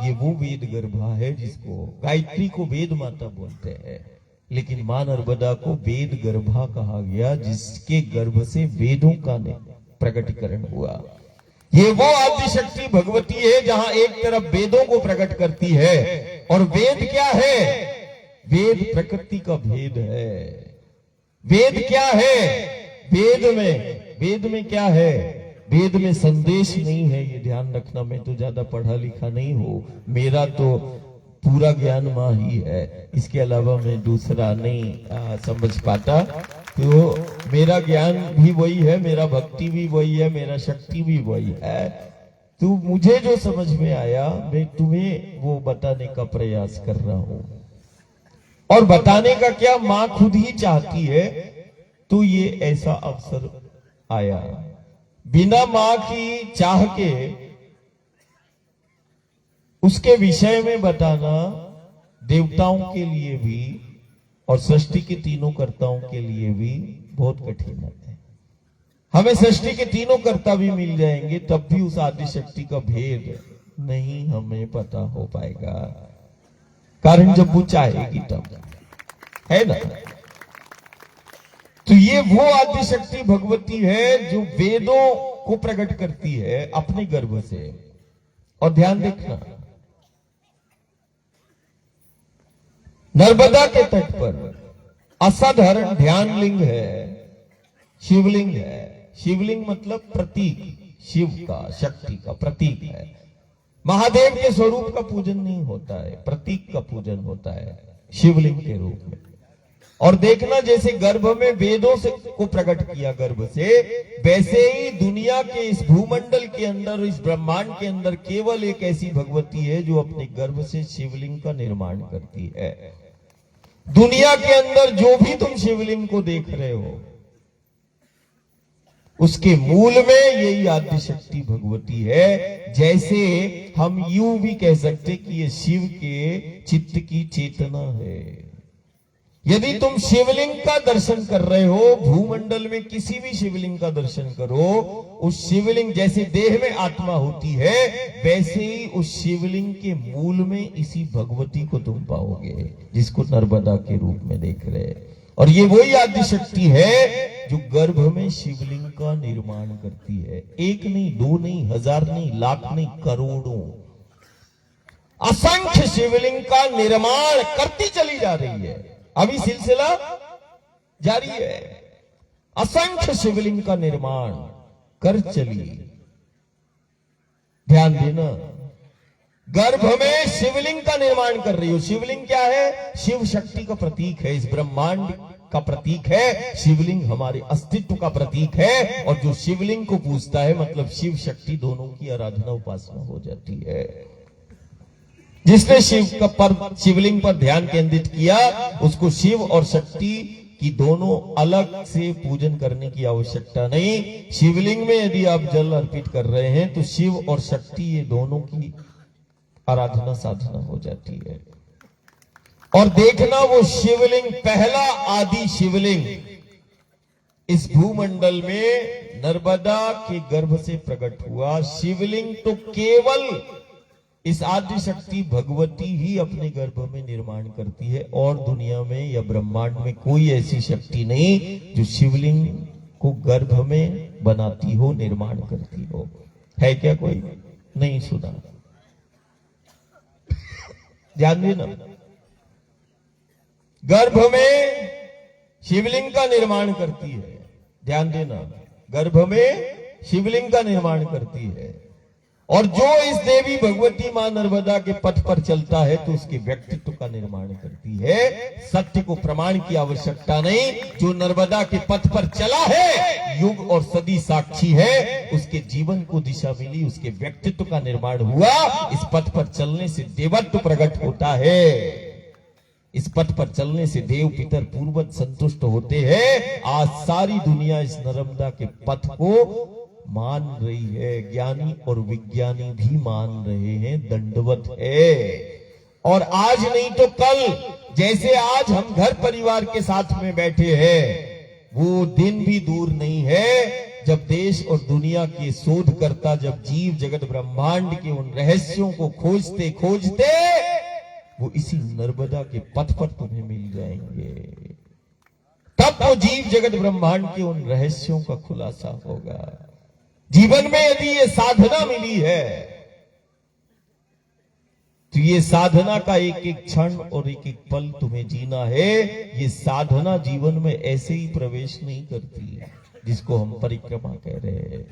ये वो वेद गर्भा है जिसको गायत्री को वेद माता बोलते हैं। लेकिन मां नर्मदा को वेद गर्भा कहा गया, जिसके गर्भ से वेदों का प्रगटीकरण हुआ। ये वो आद्य शक्ति भगवती है जहां एक तरफ वेदों को प्रकट करती है। और वेद क्या है? वेद प्रकृति का भेद है। वेद क्या है? वेद में क्या है? वेद में संदेश नहीं है। ये ध्यान रखना। मैं तो ज्यादा पढ़ा लिखा नहीं हूं, मेरा तो पूरा ज्ञान मां ही है, इसके अलावा मैं दूसरा नहीं समझ पाता। तो मेरा ज्ञान भी वही है, मेरा भक्ति भी वही है, मेरा शक्ति भी वही है। तो मुझे जो समझ में आया मैं तुम्हें वो बताने का प्रयास कर रहा हूं। और बताने का क्या, मां खुद ही चाहती है तो ये ऐसा अवसर आया। बिना मां की चाह के उसके विषय में बताना देवताओं के लिए भी और सृष्टि के तीनों कर्ताओं के लिए भी बहुत कठिन है। हमें सृष्टि के तीनों कर्ता भी मिल जाएंगे, तब भी उस आदि शक्ति का भेद नहीं हमें पता हो पाएगा। कारण जब वो चाहेगी तब, है ना। तो ये वो आदि शक्ति भगवती है जो वेदों को प्रकट करती है अपने गर्भ से। और ध्यान देखना, नर्मदा के तट पर असाधारण ध्यान लिंग है, शिवलिंग है। शिवलिंग मतलब प्रतीक, शिव का, शक्ति का प्रतीक है। महादेव के स्वरूप का पूजन नहीं होता है, प्रतीक का पूजन होता है शिवलिंग के रूप में। और देखना, जैसे गर्भ में वेदों से को प्रकट किया गर्भ से, वैसे ही दुनिया के इस भूमंडल के अंदर, इस ब्रह्मांड के अंदर केवल एक ऐसी भगवती है जो अपने गर्भ से शिवलिंग का निर्माण करती है। दुनिया के अंदर जो भी तुम शिवलिंग को देख रहे हो, उसके मूल में यही आद्य शक्ति भगवती है। जैसे हम यूं भी कह सकते कि ये शिव के चित्त की चेतना है। यदि तुम शिवलिंग का दर्शन कर रहे हो, भूमंडल में किसी भी शिवलिंग का दर्शन करो, उस शिवलिंग जैसे देह में आत्मा होती है, वैसे ही उस शिवलिंग के मूल में इसी भगवती को तुम पाओगे, जिसको नर्मदा के रूप में देख रहे हैं। और ये वही आदि शक्ति है जो गर्भ में शिवलिंग का निर्माण करती है। एक नहीं, दो नहीं, हजार नहीं, लाख नहीं, करोड़ों, असंख्य शिवलिंग का निर्माण करती चली जा रही है। अभी सिलसिला जारी है। असंख्य शिवलिंग का निर्माण कर चली। ध्यान देना, गर्भ में शिवलिंग का निर्माण कर रही हो। शिवलिंग क्या है? शिव शक्ति का प्रतीक है, इस ब्रह्मांड का प्रतीक है। शिवलिंग हमारे अस्तित्व का प्रतीक है, और जो शिवलिंग को पूजता है मतलब शिव शक्ति, दोनों की आराधना उपासना हो जाती है। जिसने शिवलिंग पर ध्यान केंद्रित किया, उसको शिव और शक्ति की दोनों अलग से पूजन करने की आवश्यकता नहीं। शिवलिंग में यदि आप जल अर्पित कर रहे हैं तो शिव और शक्ति, ये दोनों की आराधना साधना हो जाती है। और देखना, वो शिवलिंग, पहला आदि शिवलिंग इस भूमंडल में नर्मदा के गर्भ से प्रकट हुआ। शिवलिंग तो केवल इस आदि शक्ति भगवती ही अपने गर्भ में निर्माण करती है, और दुनिया में या ब्रह्मांड में कोई ऐसी शक्ति नहीं जो शिवलिंग को गर्भ में बनाती हो, निर्माण करती हो। है क्या? कोई नहीं सुना? ध्यान देना, गर्भ में शिवलिंग का निर्माण करती है। ध्यान देना, गर्भ में शिवलिंग का निर्माण करती है। और जो इस देवी भगवती मां नर्मदा के पथ पर चलता है तो उसके व्यक्तित्व का निर्माण करती है। सत्य को प्रमाण की आवश्यकता नहीं, जो नर्मदा के पथ पर चला है, युग और सदी साक्षी है, उसके जीवन को दिशा मिली, उसके व्यक्तित्व का निर्माण हुआ। इस पथ पर चलने से देवत्व प्रकट होता है, इस पथ पर चलने से देव पितर पूर्वज संतुष्ट होते हैं। आज सारी दुनिया इस नर्मदा के पथ को मान रही है, ज्ञानी और विज्ञानी भी मान रहे हैं, दंडवत है। और आज नहीं तो कल, जैसे आज हम घर परिवार के साथ में बैठे हैं, वो दिन भी दूर नहीं है जब देश और दुनिया के शोधकर्ता, जब जीव जगत ब्रह्मांड के उन रहस्यों को खोजते खोजते वो इसी नर्मदा के पथ पर तुम्हें मिल जाएंगे। तब वो जीव जगत ब्रह्मांड के उन रहस्यों का खुलासा होगा। जीवन में यदि ये साधना मिली है तो ये साधना का एक एक क्षण और एक एक पल तुम्हें जीना है। ये साधना जीवन में ऐसे ही प्रवेश नहीं करती है, जिसको हम परिक्रमा कह रहे हैं।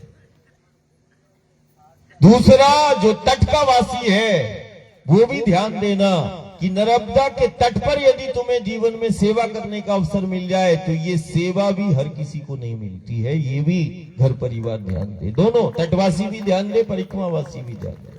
दूसरा, जो तट का वासी है वो भी ध्यान देना कि नर्मदा के तट पर यदि तुम्हें जीवन में सेवा करने का अवसर मिल जाए तो ये सेवा भी हर किसी को नहीं मिलती है। ये भी घर परिवार ध्यान दे, दोनों, तटवासी भी ध्यान दे, परिक्रमावासी भी ध्यान दे।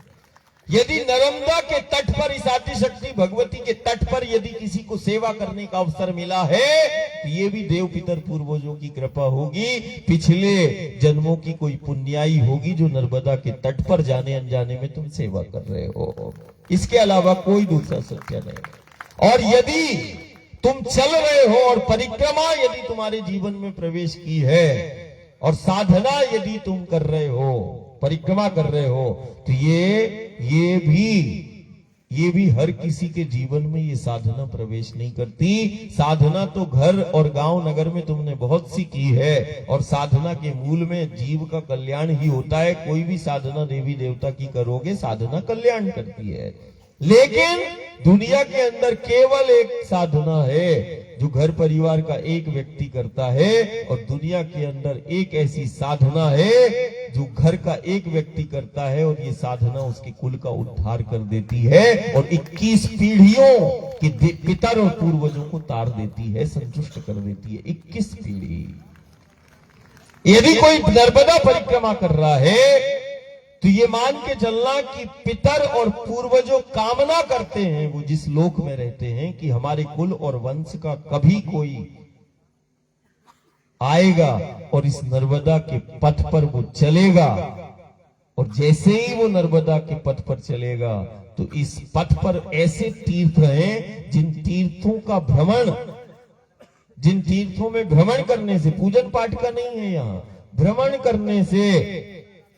यदि नर्मदा के तट पर, इस आदि शक्ति भगवती के तट पर यदि किसी को सेवा करने का अवसर मिला है तो ये भी देव पितर पूर्वजों की कृपा होगी, पिछले जन्मों की कोई पुण्याई होगी जो नर्मदा के तट पर जाने अनजाने में तुम सेवा कर रहे हो। इसके अलावा कोई दूसरा सत्य नहीं। और यदि तुम चल रहे हो और परिक्रमा यदि तुम्हारे जीवन में प्रवेश की है और साधना यदि तुम कर रहे हो, परिक्रमा कर रहे हो, तो ये भी हर किसी के जीवन में ये साधना प्रवेश नहीं करती। साधना तो घर और गांव नगर में तुमने बहुत सी की है, और साधना के मूल में जीव का कल्याण ही होता है। कोई भी साधना देवी देवता की करोगे, साधना कल्याण करती है। लेकिन दुनिया के अंदर केवल एक साधना है जो घर परिवार का एक व्यक्ति करता है, और दुनिया के अंदर एक ऐसी साधना है जो घर का एक व्यक्ति करता है, और ये साधना उसके कुल का उद्धार कर देती है और 21 पीढ़ियों के पितर और पूर्वजों को तार देती है, संतुष्ट कर देती है। 21 पीढ़ी। यदि कोई नर्मदा परिक्रमा कर रहा है तो ये मान के चलना कि पितर और पूर्वजों कामना करते हैं, वो जिस लोक में रहते हैं, कि हमारे कुल और वंश का कभी कोई आएगा और इस नर्मदा के पथ पर वो चलेगा, और जैसे ही वो नर्मदा के पथ पर चलेगा तो इस पथ पर ऐसे तीर्थ हैं जिन तीर्थों का भ्रमण जिन तीर्थों में भ्रमण करने से, पूजन पाठ का नहीं है यहाँ, भ्रमण करने से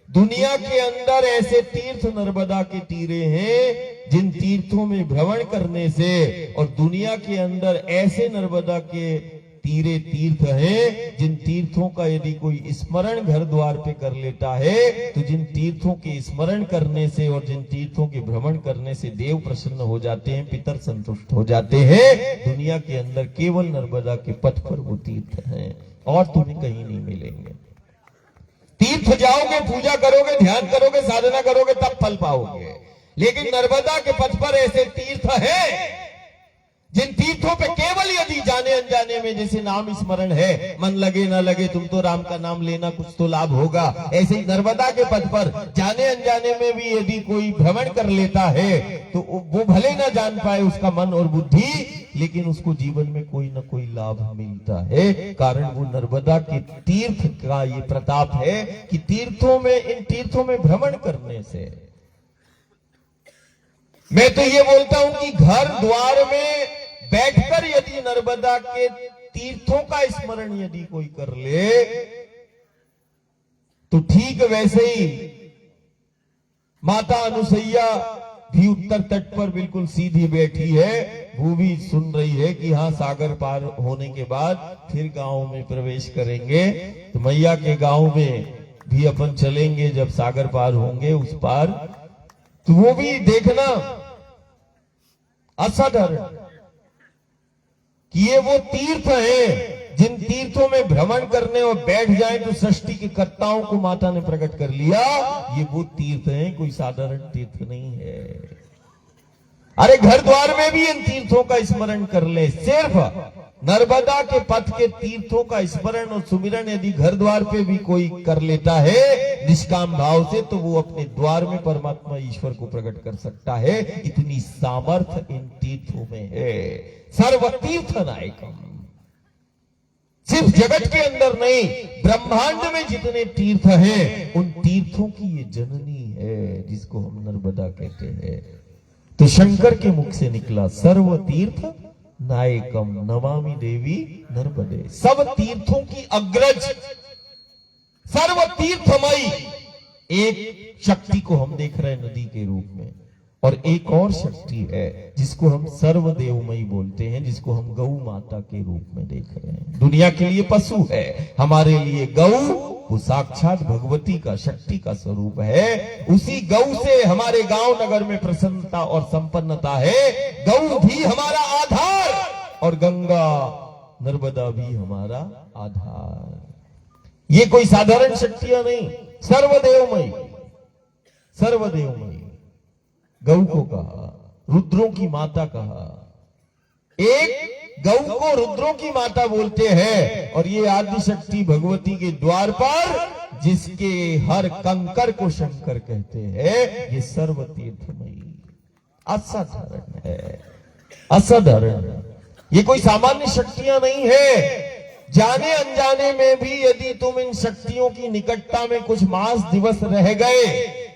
दुनिया के अंदर ऐसे तीर्थ नर्मदा के तीरे हैं जिन तीर्थों में भ्रमण करने से, और दुनिया के अंदर ऐसे नर्मदा के तीरे तीर्थ हैं जिन तीर्थों का यदि कोई स्मरण घर द्वार पे कर लेता है, तो जिन तीर्थों के स्मरण करने से और जिन तीर्थों के भ्रमण करने से देव प्रसन्न हो जाते हैं, पितर संतुष्ट हो जाते हैं। दुनिया के अंदर केवल नर्मदा के पथ पर वो तीर्थ हैं और तुम्हें कहीं नहीं मिलेंगे। तीर्थ जाओगे, पूजा करोगे, ध्यान करोगे, साधना करोगे, तब फल पाओगे। लेकिन नर्मदा के पथ पर ऐसे तीर्थ हैं जिन तीर्थों पे केवल यदि जाने अनजाने में, जैसे नाम स्मरण है, मन लगे ना लगे तुम तो राम का नाम लेना, कुछ तो लाभ होगा, ऐसे ही नर्मदा के पथ पर जाने अनजाने में भी यदि कोई भ्रमण कर लेता है तो वो भले ना जान पाए उसका मन और बुद्धि, लेकिन उसको जीवन में कोई ना कोई लाभ मिलता है। कारण वो नर्मदा के तीर्थ का ये प्रताप है कि तीर्थों में, इन तीर्थों में भ्रमण करने से, मैं तो ये बोलता हूं कि घर द्वार में बैठकर यदि नर्मदा के तीर्थों का स्मरण यदि कोई कर ले, तो ठीक वैसे ही माता अनुसैया भी उत्तर तट पर बिल्कुल सीधी बैठी है, वो भी सुन रही है कि हाँ सागर पार होने के बाद फिर गांव में प्रवेश करेंगे, तो मैया के गांव में भी अपन चलेंगे जब सागर पार होंगे उस पार, तो वो भी देखना असाधारण कि ये वो तीर्थ हैं जिन तीर्थों में भ्रमण करने और बैठ जाएं तो सृष्टि के कर्ताओं को माता ने प्रकट कर लिया। ये वो तीर्थ हैं, कोई साधारण तीर्थ नहीं है। अरे घर द्वार में भी इन तीर्थों का स्मरण कर ले, सिर्फ नर्मदा के पथ के तीर्थों का स्मरण और सुमिरन यदि घर द्वार पे भी कोई कर लेता है निष्काम भाव से, तो वो अपने द्वार में परमात्मा ईश्वर को प्रकट कर सकता है। इतनी सामर्थ्य इन तीर्थों में है। सर्व तीर्थ नायकम, सिर्फ जगत के अंदर नहीं, ब्रह्मांड में जितने तीर्थ हैं उन तीर्थों की ये जननी है जिसको हम नर्मदा कहते हैं। तो शंकर के मुख से निकला सर्व तीर्थ नायकम नमामि देवी नर्मदे, सब तीर्थों की अग्रज, सर्व तीर्थमयी एक शक्ति को हम देख रहे हैं नदी के रूप में, और एक और शक्ति है जिसको हम सर्वदेवमयी बोलते हैं, जिसको हम गौ माता के रूप में देख रहे हैं। दुनिया के लिए पशु है, हमारे लिए गौ वो साक्षात भगवती का, शक्ति का स्वरूप है। उसी गौ से हमारे गांव नगर में प्रसन्नता और संपन्नता है। गौ भी हमारा आधार और गंगा नर्मदा भी हमारा आधार। ये कोई साधारण शक्तियां नहीं, सर्वदेवमयी, सर्वदेवमयी। गौ को कहा, रुद्रों की माता कहा। एक गौ को रुद्रों की माता बोलते हैं, और ये आदि शक्ति भगवती के द्वार पर जिसके हर कंकर को शंकर कहते हैं, ये सर्व तीर्थमयी असाधारण है, असाधारण। ये कोई सामान्य शक्तियां नहीं है। जाने अनजाने में भी यदि तुम इन शक्तियों की निकटता में कुछ मास दिवस रह गए,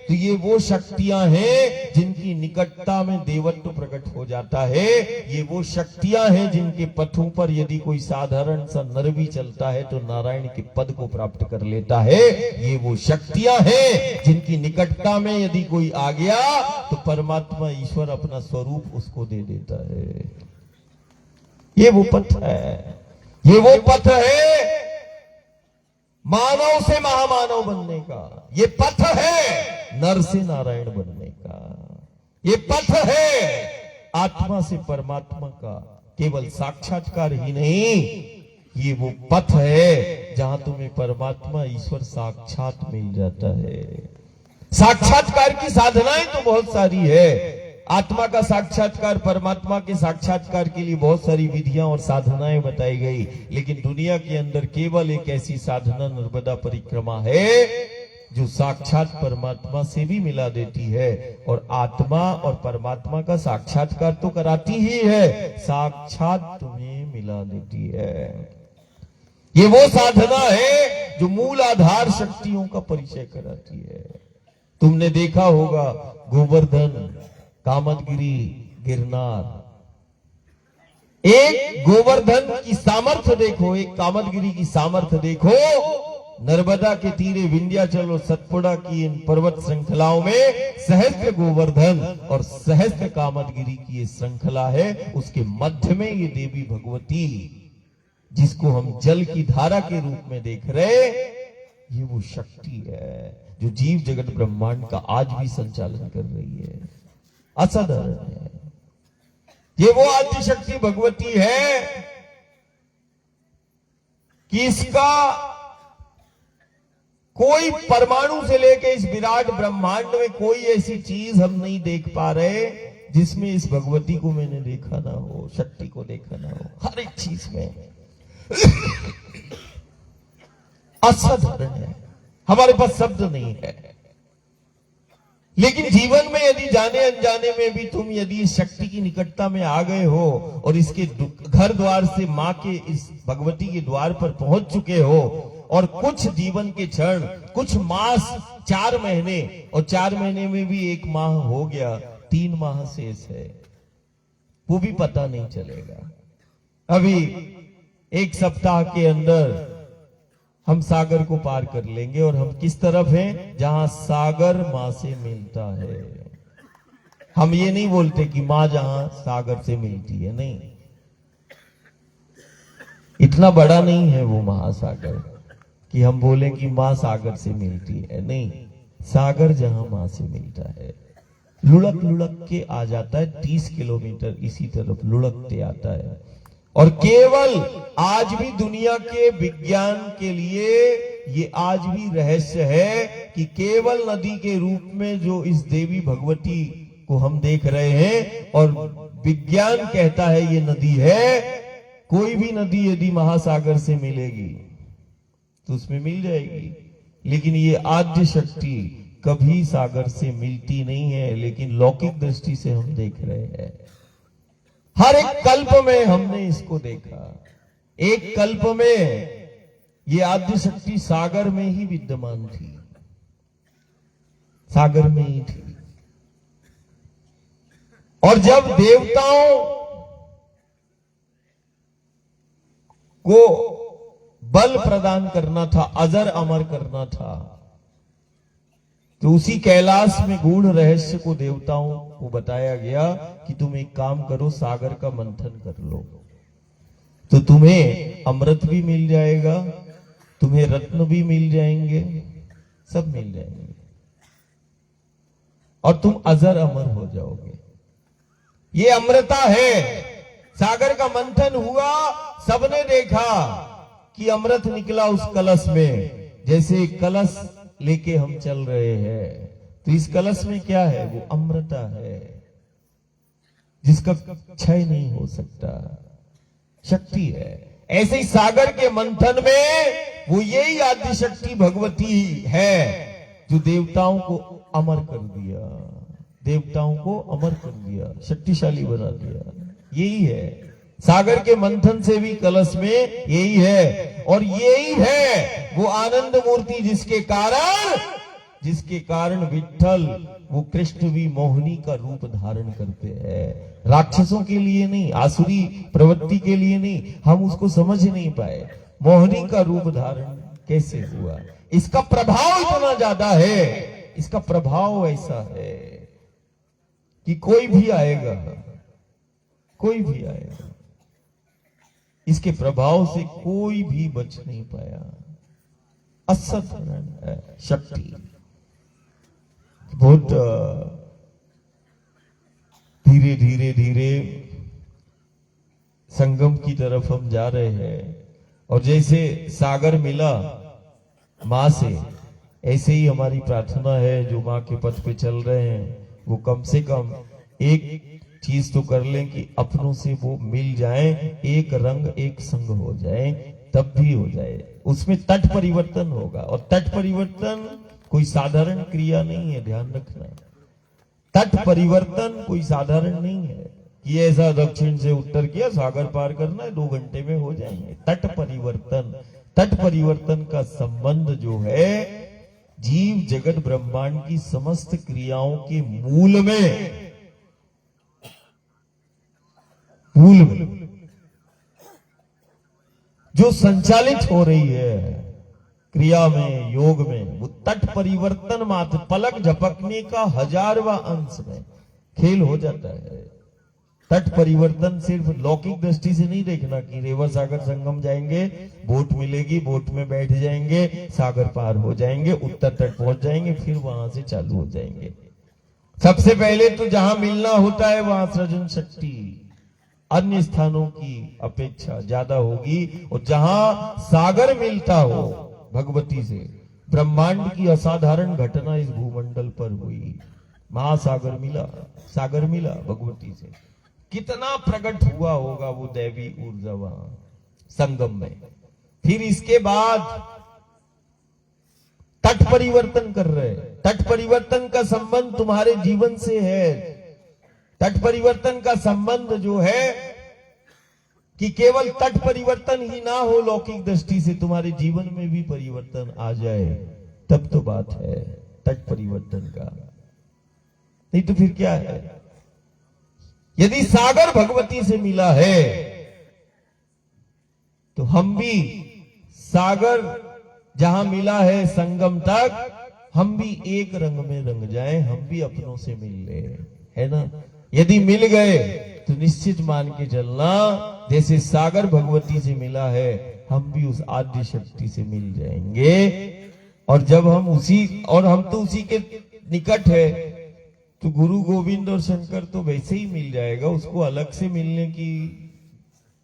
तो ये वो शक्तियां हैं जिनकी निकटता में देवत्व प्रकट हो जाता है। ये वो शक्तियां हैं जिनके पथों पर यदि कोई साधारण सा नर भी चलता है तो नारायण के पद को प्राप्त कर लेता है। ये वो शक्तियां हैं जिनकी निकटता में यदि कोई आ गया तो परमात्मा ईश्वर अपना स्वरूप उसको दे देता है। ये वो पथ है, ये वो पथ है मानव से महामानव बनने का। ये पथ है नर से नारायण बनने का। ये पथ है आत्मा से परमात्मा का केवल साक्षात्कार ही नहीं, ये वो पथ है जहां तुम्हें परमात्मा ईश्वर साक्षात मिल जाता है। साक्षात्कार की साधनाएं तो बहुत सारी है। आत्मा का साक्षात्कार, परमात्मा के साक्षात्कार के लिए बहुत सारी विधियां और साधनाएं बताई गई, लेकिन दुनिया के अंदर केवल एक ऐसी साधना नर्मदा परिक्रमा है जो साक्षात परमात्मा से भी मिला देती है, और आत्मा और परमात्मा का साक्षात्कार तो कराती ही है, साक्षात तुम्हें मिला देती है। ये वो साधना है जो मूल आधार शक्तियों का परिचय कराती है। तुमने देखा होगा गोवर्धन, कामदगिरी, गिरनार, एक गोवर्धन की सामर्थ्य देखो, एक कामदगिरी की सामर्थ्य देखो। नर्मदा के तीरे विंध्याचल और सतपुड़ा की इन पर्वत श्रृंखलाओं में सहस्त्र गोवर्धन और सहस्त्र कामदगिरी की ये श्रृंखला है। उसके मध्य में ये देवी भगवती, जिसको हम जल की धारा के रूप में देख रहे, ये वो शक्ति है जो जीव जगत ब्रह्मांड का आज भी संचालन कर रही है। असाधारण है। ये वो आदि शक्ति भगवती है कि इसका कोई परमाणु से लेकर इस विराट ब्रह्मांड में कोई ऐसी चीज हम नहीं देख पा रहे जिसमें इस भगवती को मैंने देखा ना हो, शक्ति को देखा ना हो। हर एक चीज में असाधारण है। हमारे पास शब्द नहीं है। लेकिन जीवन में यदि जाने अनजाने में भी तुम यदि इस शक्ति की निकटता में आ गए हो और इसके घर द्वार से मां के इस भगवती के द्वार पर पहुंच चुके हो और कुछ जीवन के क्षण, कुछ मास, 4 महीने, और 4 महीने में भी 1 माह हो गया, 3 माह शेष है, वो भी पता नहीं चलेगा। अभी 1 सप्ताह के अंदर हम सागर को पार कर लेंगे और हम किस तरफ हैं? जहां सागर मां से मिलता है। हम ये नहीं बोलते कि मां जहां सागर से मिलती है, नहीं, इतना बड़ा नहीं है वो महासागर कि हम बोले कि मां सागर से मिलती है। नहीं, सागर जहां मां से मिलता है, लुढ़क लुढ़क के आ जाता है। 30 किलोमीटर इसी तरफ लुढ़कते आता है। और केवल आज भी दुनिया के विज्ञान के लिए ये आज भी रहस्य है कि केवल नदी के रूप में जो इस देवी भगवती को हम देख रहे हैं और विज्ञान कहता है ये नदी है। कोई भी नदी यदि महासागर से मिलेगी तो उसमें मिल जाएगी, लेकिन ये आद्य शक्ति कभी सागर से मिलती नहीं है। लेकिन लौकिक दृष्टि से हम देख रहे हैं। हर एक कल्प में हमने इसको देखा। एक कल्प में ये आद्य शक्ति सागर में ही विद्यमान थी, सागर में ही थी। और जब देवताओं को बल प्रदान करना था, अजर अमर करना था, तो उसी कैलाश में गूढ़ रहस्य को देवताओं को बताया गया कि तुम एक काम करो, सागर का मंथन कर लो तो तुम्हें अमृत भी मिल जाएगा, तुम्हें रत्न भी मिल जाएंगे, सब मिल जाएंगे और तुम अजर अमर हो जाओगे। ये अमृता है। सागर का मंथन हुआ, सबने देखा कि अमृत निकला उस कलश में। जैसे कलश लेके हम चल रहे हैं तो इस कलश में क्या है? वो अमृता है जिसका क्षय नहीं हो सकता, शक्ति है। ऐसे ही सागर के मंथन में वो यही आदि शक्ति भगवती है जो देवताओं को अमर कर दिया, देवताओं को अमर कर दिया, शक्तिशाली बना दिया। यही है सागर के मंथन से भी कलश में, यही है। और यही है वो आनंद मूर्ति जिसके कारण विठ्ठल, वो कृष्ण भी मोहिनी का रूप धारण करते हैं। राक्षसों के लिए नहीं, आसुरी प्रवृत्ति के लिए नहीं, हम उसको समझ नहीं पाए मोहिनी का रूप धारण कैसे हुआ। इसका प्रभाव इतना ज्यादा है, इसका प्रभाव ऐसा है कि कोई भी आएगा, कोई भी आएगा, इसके प्रभाव से कोई भी बच नहीं पाया। असाधारण है शक्ति। बहुत धीरे धीरे धीरे संगम की तरफ हम जा रहे हैं और जैसे सागर मिला मां से, ऐसे ही हमारी प्रार्थना है जो मां के पथ पे चल रहे हैं वो कम से कम एक चीज तो कर लें कि अपनों से वो मिल जाए, एक रंग एक संग हो जाए, तब भी हो जाए। उसमें तट परिवर्तन होगा और तट परिवर्तन कोई साधारण क्रिया नहीं है, ध्यान रखना। तट परिवर्तन कोई साधारण नहीं है कि ऐसा दक्षिण से उत्तर किया, सागर पार करना है, 2 घंटे में हो जाएंगे। तट परिवर्तन का संबंध जो है जीव जगत ब्रह्मांड की समस्त क्रियाओं के मूल में जो संचालित हो रही है क्रिया में, योग में, वो तट परिवर्तन मात्र पलक झपकने का 1000वां अंश में खेल हो जाता है। तट परिवर्तन सिर्फ लौकिक दृष्टि से नहीं देखना कि रेवा सागर संगम जाएंगे, बोट मिलेगी, बोट में बैठ जाएंगे, सागर पार हो जाएंगे, उत्तर तट पहुंच जाएंगे, फिर वहां से चालू हो जाएंगे। सबसे पहले तो जहां मिलना होता है वहां सृजन शक्ति अन्य स्थानों की अपेक्षा ज्यादा होगी, और जहां सागर मिलता हो भगवती से, ब्रह्मांड की असाधारण घटना इस भूमंडल पर हुई। महासागर मिला, सागर मिला भगवती से, कितना प्रकट हुआ होगा वो दैवी ऊर्जा वहां संगम में। फिर इसके बाद तट परिवर्तन कर रहे हैं। तट परिवर्तन का संबंध तुम्हारे जीवन से है। तट परिवर्तन का संबंध जो है कि केवल तट परिवर्तन ही ना हो, लौकिक दृष्टि से तुम्हारे जीवन में भी परिवर्तन आ जाए, तब तो बात है तट परिवर्तन का। नहीं तो फिर क्या है? यदि सागर भगवती से मिला है तो हम भी सागर जहां मिला है संगम तक, हम भी एक रंग में रंग जाएं, हम भी अपनों से मिल ले, है ना? यदि मिल गए तो निश्चित मान के चलना, जैसे सागर भगवती से मिला है, हम भी उस आद्य शक्ति से मिल जाएंगे। और जब हम हम तो उसी के निकट है, तो गुरु गोविंद और शंकर तो वैसे ही मिल जाएगा, उसको अलग से मिलने की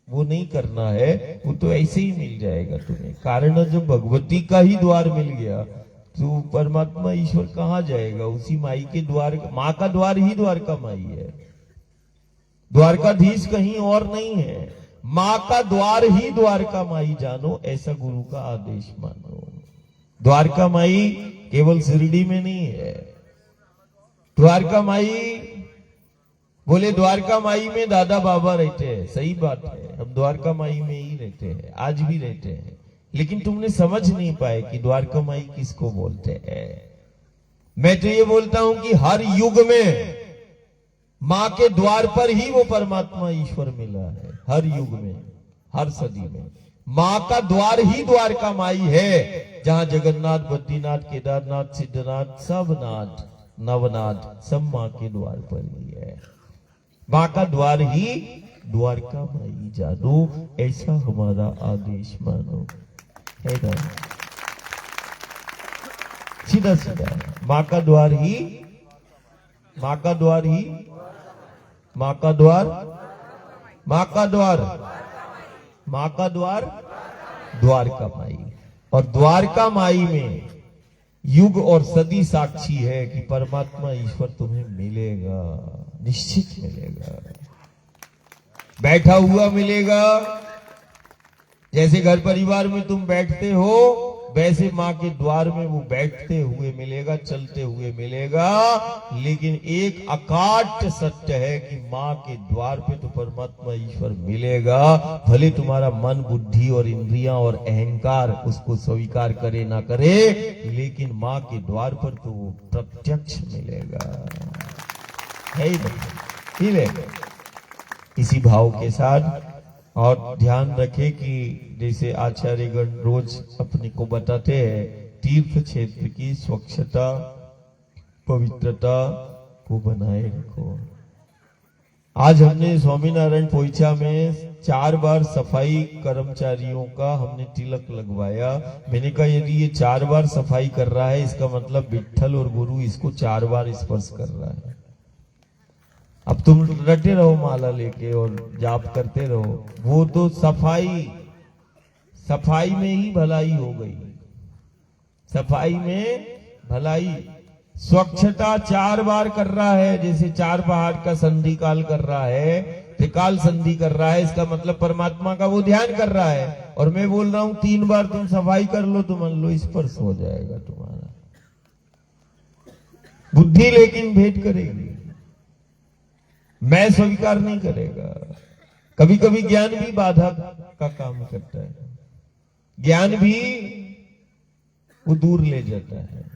वो नहीं करना है, वो तो ऐसे ही मिल जाएगा तुम्हें। कारण जब भगवती का ही द्वार मिल गया तो परमात्मा ईश्वर कहाँ जाएगा? उसी माई के द्वार, माँ का द्वार ही द्वारका माई है, द्वारकाधीश कहीं और नहीं है। माँ का द्वार ही द्वारका माई जानो, ऐसा गुरु का आदेश मानो। द्वारका माई केवल शिरडी में नहीं है। द्वारका माई बोले द्वारका माई में दादा बाबा रहते हैं, सही बात है, हम द्वारका माई में ही रहते हैं, आज भी रहते हैं, लेकिन तुमने समझ नहीं पाए कि द्वारका माई किसको बोलते हैं। मैं तो ये बोलता हूं कि हर युग में मां के द्वार पर ही वो परमात्मा ईश्वर मिला है। हर युग में, हर सदी में मां का द्वार ही द्वारका माई है, जहां जगन्नाथ, बद्रीनाथ, केदारनाथ, सिद्धनाथ, सब नाथ, नवनाथ सब मां के द्वार पर ही है। मां का द्वार ही द्वारका माई जानो, ऐसा हमारा आदेश मानो, है ना? सीधा सीधा मां का द्वार ही, मां का द्वार ही, मां का द्वार, मां का द्वार, मां का द्वार द्वारका माई। और द्वारका माई में युग और सदी साक्षी है कि परमात्मा ईश्वर तुम्हें मिलेगा, निश्चित मिलेगा, बैठा हुआ मिलेगा। जैसे घर परिवार में तुम बैठते हो, वैसे मां के द्वार में वो बैठते हुए मिलेगा, चलते हुए मिलेगा। लेकिन एक अकाट्य सत्य है कि मां के द्वार पे तो परमात्मा ईश्वर मिलेगा, भले तुम्हारा मन, बुद्धि और इंद्रियां और अहंकार उसको स्वीकार करे ना करे, लेकिन मां के द्वार पर तो वो प्रत्यक्ष मिलेगा, है ही नहीं, मिलेगा। इसी भाव के साथ और ध्यान रखें कि जैसे आचार्यगण रोज अपने को बताते हैं, तीर्थ क्षेत्र की स्वच्छता, पवित्रता को बनाए रखो। आज हमने स्वामीनारायण पोइचा में 4 बार सफाई कर्मचारियों का हमने तिलक लगवाया। मैंने कहा यदि ये 4 बार सफाई कर रहा है, इसका मतलब विठ्ठल और गुरु इसको 4 बार स्पर्श कर रहा है। अब तुम रटे रहो माला लेके और जाप करते रहो, वो तो सफाई में ही भलाई हो गई, सफाई में भलाई। स्वच्छता 4 बार कर रहा है, जैसे 4 पहाड़ का संधि काल कर रहा है, त्रिकाल संधि कर रहा है, इसका मतलब परमात्मा का वो ध्यान कर रहा है। और मैं बोल रहा हूं 3 बार तुम सफाई कर लो तो मान लो स्पर्श हो जाएगा तुम्हारा। बुद्धि लेकिन भेद करेगी, मैं स्वीकार नहीं करेगा। कभी कभी ज्ञान भी बाधा का काम करता है, ज्ञान भी वो दूर ले जाता है।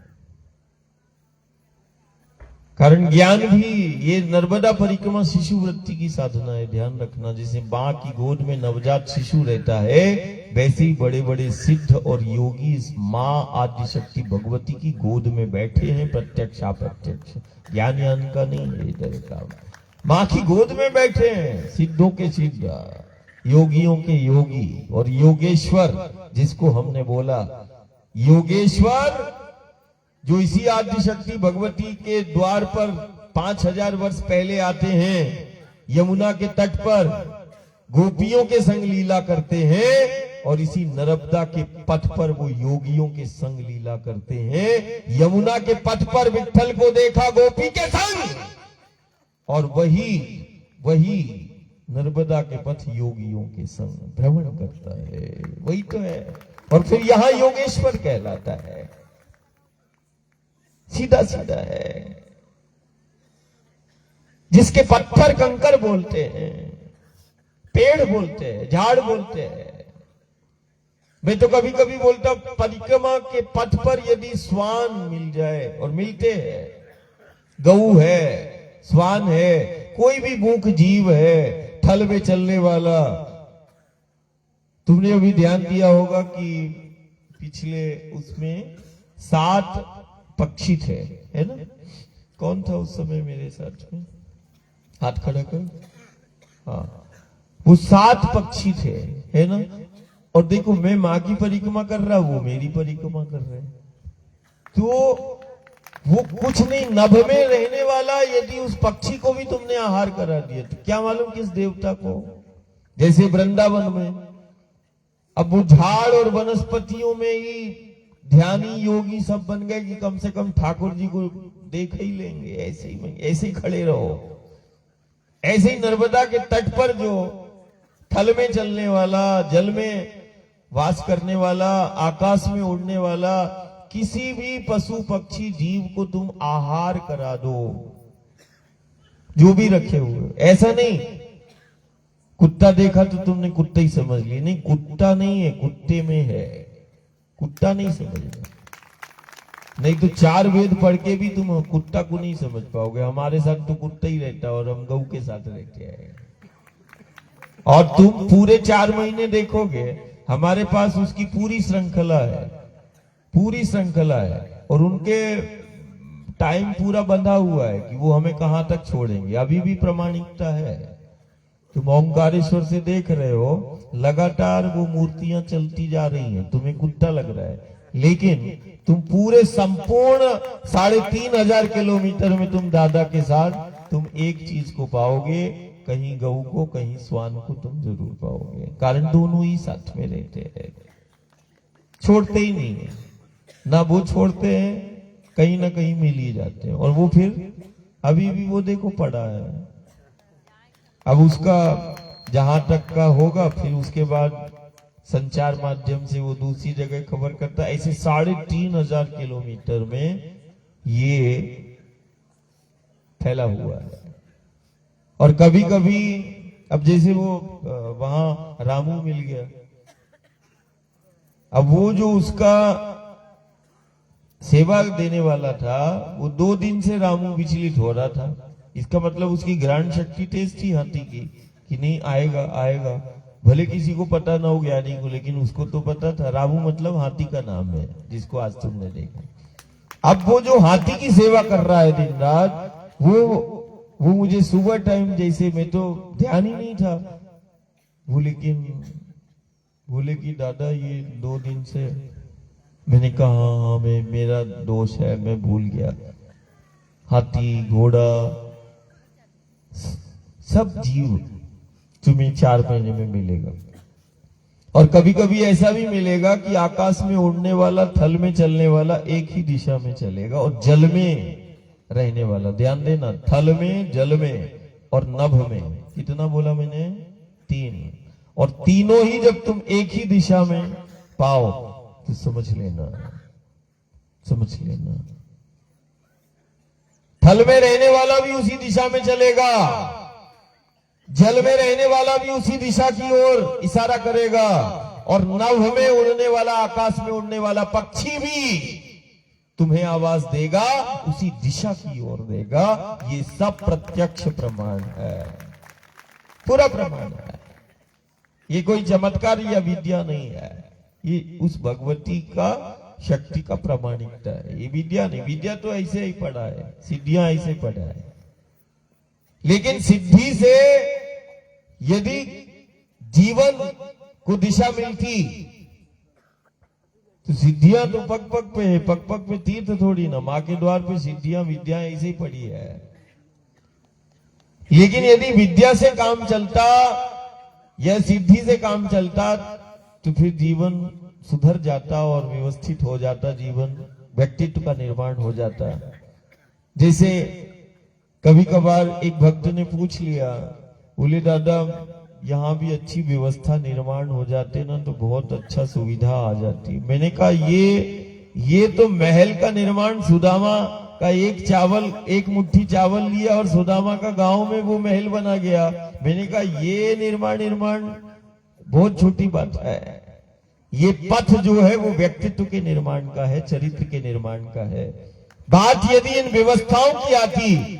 कारण ज्ञान भी, ये नर्मदा परिक्रमा शिशु वृत्ति की साधना है, ध्यान रखना। जैसे मां की गोद में नवजात शिशु रहता है, वैसे ही बड़े बड़े सिद्ध और योगी इस माँ आदिशक्ति भगवती की गोद में बैठे हैं, प्रत्यक्ष अप्रत्यक्ष, ज्ञान यान का नहीं है इधर का। माँ की गोद में बैठे हैं सिद्धों के सिद्ध, योगियों के योगी और योगेश्वर, जिसको हमने बोला योगेश्वर, जो इसी आदिशक्ति भगवती के द्वार पर 5000 वर्ष पहले आते हैं, यमुना के तट पर गोपियों के संग लीला करते हैं, और इसी नर्मदा के पथ पर वो योगियों के संग लीला करते हैं। यमुना के पथ पर विट्ठल को देखा गोपी के संग, और वही नर्मदा के पथ योगियों के संग भ्रमण करता है, वही तो है। और फिर यहां योगेश्वर कहलाता है, सीधा सीधा है, जिसके पत्थर कंकर बोलते हैं, पेड़ बोलते हैं, झाड़ बोलते हैं। मैं तो कभी कभी बोलता हूं, परिक्रमा के पथ पर यदि स्वान मिल जाए, और मिलते हैं, गऊ है, स्वान है, कोई भी मूक जीव है, थल में चलने वाला। तुमने अभी ध्यान दिया होगा कि पिछले उसमें 7 पक्षी थे, है ना? कौन था उस समय मेरे साथ में? हाथ खड़ा कर। हाँ, वो 7 पक्षी थे, है ना? और देखो, मैं माँ की परिक्रमा कर रहा, वो मेरी परिक्रमा कर रहे हैं। तो वो कुछ नहीं, नभ में रहने वाला यदि उस पक्षी को भी तुमने आहार करा दिया, तो क्या मालूम किस देवता को। जैसे वृंदावन में अब वो झाड़ और वनस्पतियों में ही ध्यानी योगी सब बन गए कि कम से कम ठाकुर जी को देख ही लेंगे, ऐसे ही खड़े रहो। ऐसे ही नर्मदा के तट पर जो थल में चलने वाला, जल में वास करने वाला, आकाश में उड़ने वाला किसी भी पशु पक्षी जीव को तुम आहार करा दो, जो भी रखे हुए। ऐसा नहीं कुत्ता देखा तो तुमने कुत्ता ही समझ लिया, नहीं, कुत्ता नहीं है, कुत्ते में है, कुत्ता नहीं समझना। नहीं तो 4 वेद पढ़ के भी तुम कुत्ता को नहीं समझ पाओगे। हमारे साथ तो कुत्ता ही रहता है और हम गऊ के साथ रहते हैं, और तुम पूरे 4 महीने देखोगे हमारे पास उसकी पूरी श्रृंखला है, पूरी श्रृंखला है, और उनके टाइम पूरा बंधा हुआ है कि वो हमें कहां तक छोड़ेंगे। अभी भी प्रामाणिकता है। तुम ओंकारेश्वर से देख रहे हो, लगातार वो मूर्तियां चलती जा रही हैं, तुम्हें कुत्ता लग रहा है, लेकिन तुम पूरे संपूर्ण 3500 किलोमीटर में तुम दादा के साथ तुम एक चीज को पाओगे, कहीं गऊ को, कहीं स्वान को तुम जरूर पाओगे। कारण दोनों ही साथ में रहते हैं, छोड़ते ही नहीं है ना, वो छोड़ते हैं, कहीं ना कहीं मिल ही जाते हैं। और वो फिर अभी भी वो देखो पड़ा है। अब उसका जहां तक का होगा, फिर उसके बाद संचार माध्यम से वो दूसरी जगह खबर करता है। ऐसे 3500 किलोमीटर में ये फैला हुआ है। और कभी कभी अब जैसे वो वहां रामू मिल गया, अब वो जो उसका सेवा देने वाला था, वो 2 दिन से रामू विचलित हो रहा था। इसका मतलब उसकी ग्रांड शक्ति तेज थी हाथी की, कि नहीं आएगा आएगा। भले किसी को पता ना हो ज्ञानी को, लेकिन उसको तो पता था। रामू मतलब हाथी का नाम है, जिसको आज तुमने देखा। अब वो जो हाथी की सेवा कर रहा है दिन रात, वो मुझे सुबह टाइम, जैसे मैं तो ध्यान ही नहीं था, बोले कि दादा ये 2 दिन से। मैंने कहा हाँ, मेरा दोष है, मैं भूल गया। हाथी, घोड़ा, सब जीव तुम्हें 4 महीने में मिलेगा। और कभी कभी ऐसा भी मिलेगा कि आकाश में उड़ने वाला, थल में चलने वाला एक ही दिशा में चलेगा, और जल में रहने वाला, ध्यान देना, थल में, जल में और नभ में। कितना बोला मैंने? 3। और तीनों ही जब तुम एक ही दिशा में पाओ तो समझ लेना, समझ लेना, थल में रहने वाला भी उसी दिशा में चलेगा, जल में रहने वाला भी उसी दिशा की ओर इशारा करेगा, और नभ में उड़ने वाला, आकाश में उड़ने वाला पक्षी भी तुम्हें आवाज देगा, उसी दिशा की ओर देगा। ये सब प्रत्यक्ष प्रमाण है, पूरा प्रमाण है। ये कोई चमत्कार या विद्या नहीं है, ये उस भगवती का शक्ति का प्रामाणिकता है। ये विद्या नहीं, विद्या तो ऐसे ही पढ़ा है, सिद्धियां ऐसे पढ़ा है। लेकिन सिद्धि से यदि जीवन को दिशा मिलती तो सिद्धियां तो पग पग पे है, पग पग पे तीर्थ थोड़ी ना। मां के द्वार पे सिद्धियां विद्या ऐसे ही पड़ी है। लेकिन यदि विद्या से काम चलता या सिद्धि से काम चलता तो फिर जीवन सुधर जाता और व्यवस्थित हो जाता, जीवन व्यक्तित्व का निर्माण हो जाता। जैसे कभी कभार एक भक्त ने पूछ लिया, बोले दादा यहाँ भी अच्छी व्यवस्था निर्माण हो जाते ना तो बहुत अच्छा सुविधा आ जाती। मैंने कहा ये तो महल का निर्माण, सुदामा का एक मुट्ठी चावल लिया और सुदामा का गांव में वो महल बना गया। मैंने कहा ये निर्माण बहुत छोटी बात है। ये पथ जो है वो व्यक्तित्व के निर्माण का है, चरित्र के निर्माण का है। बात यदि इन व्यवस्थाओं की आती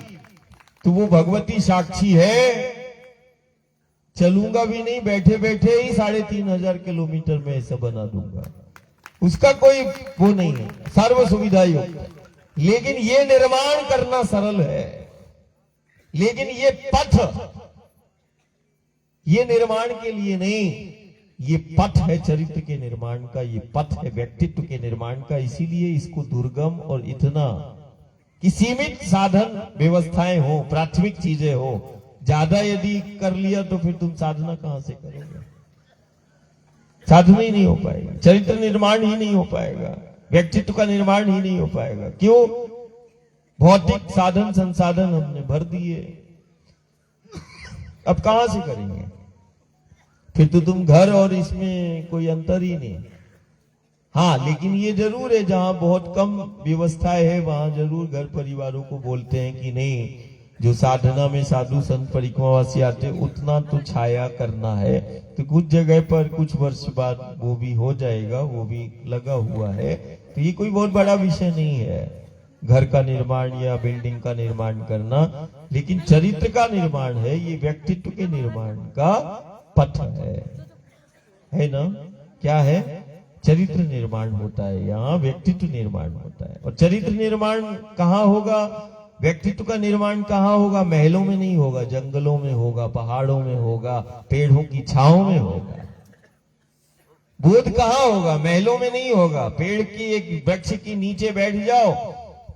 तो वो भगवती साक्षी है, चलूंगा भी नहीं, बैठे बैठे ही 3500 किलोमीटर में ऐसा बना दूंगा। उसका कोई वो नहीं है, सर्व सुविधा युक्त। लेकिन ये निर्माण करना सरल है। लेकिन ये पथ, ये निर्माण के लिए नहीं, ये पथ है चरित्र के निर्माण का, ये पथ है व्यक्तित्व के निर्माण का। इसीलिए इसको दुर्गम और इतना कि सीमित साधन व्यवस्थाएं हो, प्राथमिक चीजें हो। ज्यादा यदि कर लिया तो फिर तुम साधना कहां से करोगे? साधना ही नहीं हो पाएगा, चरित्र निर्माण ही नहीं हो पाएगा, व्यक्तित्व का निर्माण ही नहीं हो पाएगा। क्यों? भौतिक साधन संसाधन हमने भर दिए, अब कहां से करेंगे? फिर तो तुम घर और इसमें कोई अंतर ही नहीं। हाँ, लेकिन ये जरूर है जहां बहुत कम व्यवस्थाएं है वहां जरूर घर परिवारों को बोलते हैं कि नहीं, जो साधना में साधु संत परिक्रमावासी आते उतना तो छाया करना है। तो कुछ जगह पर कुछ वर्ष बाद वो भी हो जाएगा, वो भी लगा हुआ है। तो ये कोई बहुत बड़ा विषय नहीं है घर का निर्माण या बिल्डिंग का निर्माण करना। लेकिन चरित्र का निर्माण है, ये व्यक्तित्व के निर्माण का पथ है ना? क्या है? चरित्र निर्माण होता है, यहाँ व्यक्तित्व निर्माण होता है। और चरित्र निर्माण कहाँ होगा? व्यक्तित्व का निर्माण कहाँ होगा? महलों में नहीं होगा, जंगलों में होगा, पहाड़ों में होगा, पेड़ों की छांव में होगा। बोध कहाँ होगा? महलों में नहीं होगा। पेड़ की एक वृक्ष के नीचे बैठ जाओ,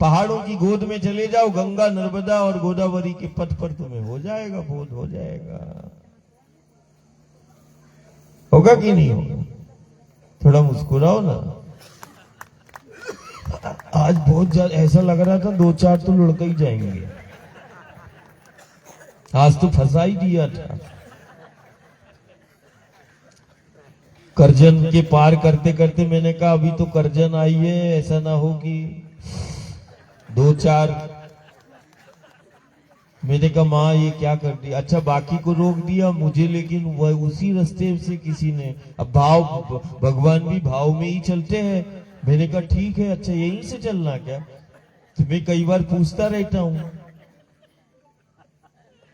पहाड़ों की गोद में चले जाओ, गंगा नर्मदा और गोदावरी के पथ पर तुम्हें हो जाएगा, बोध हो जाएगा। होगा कि नहीं होगा? थोड़ा मुस्कुराओ ना। आज बहुत ज्यादा ऐसा लग रहा था 2-4 तो लड़के ही जाएंगे। आज तो फंसा ही दिया था। करजन के पार करते करते मैंने कहा अभी तो करजन आई है, ऐसा ना हो कि 2-4। मैंने कहा माँ ये क्या कर दिया? अच्छा बाकी को रोक दिया, मुझे लेकिन वह उसी रास्ते से किसी ने। अब भाव, भगवान भी भाव में ही चलते हैं। मैंने कहा ठीक है, अच्छा यहीं से चलना क्या? तो मैं कई बार पूछता रहता हूं।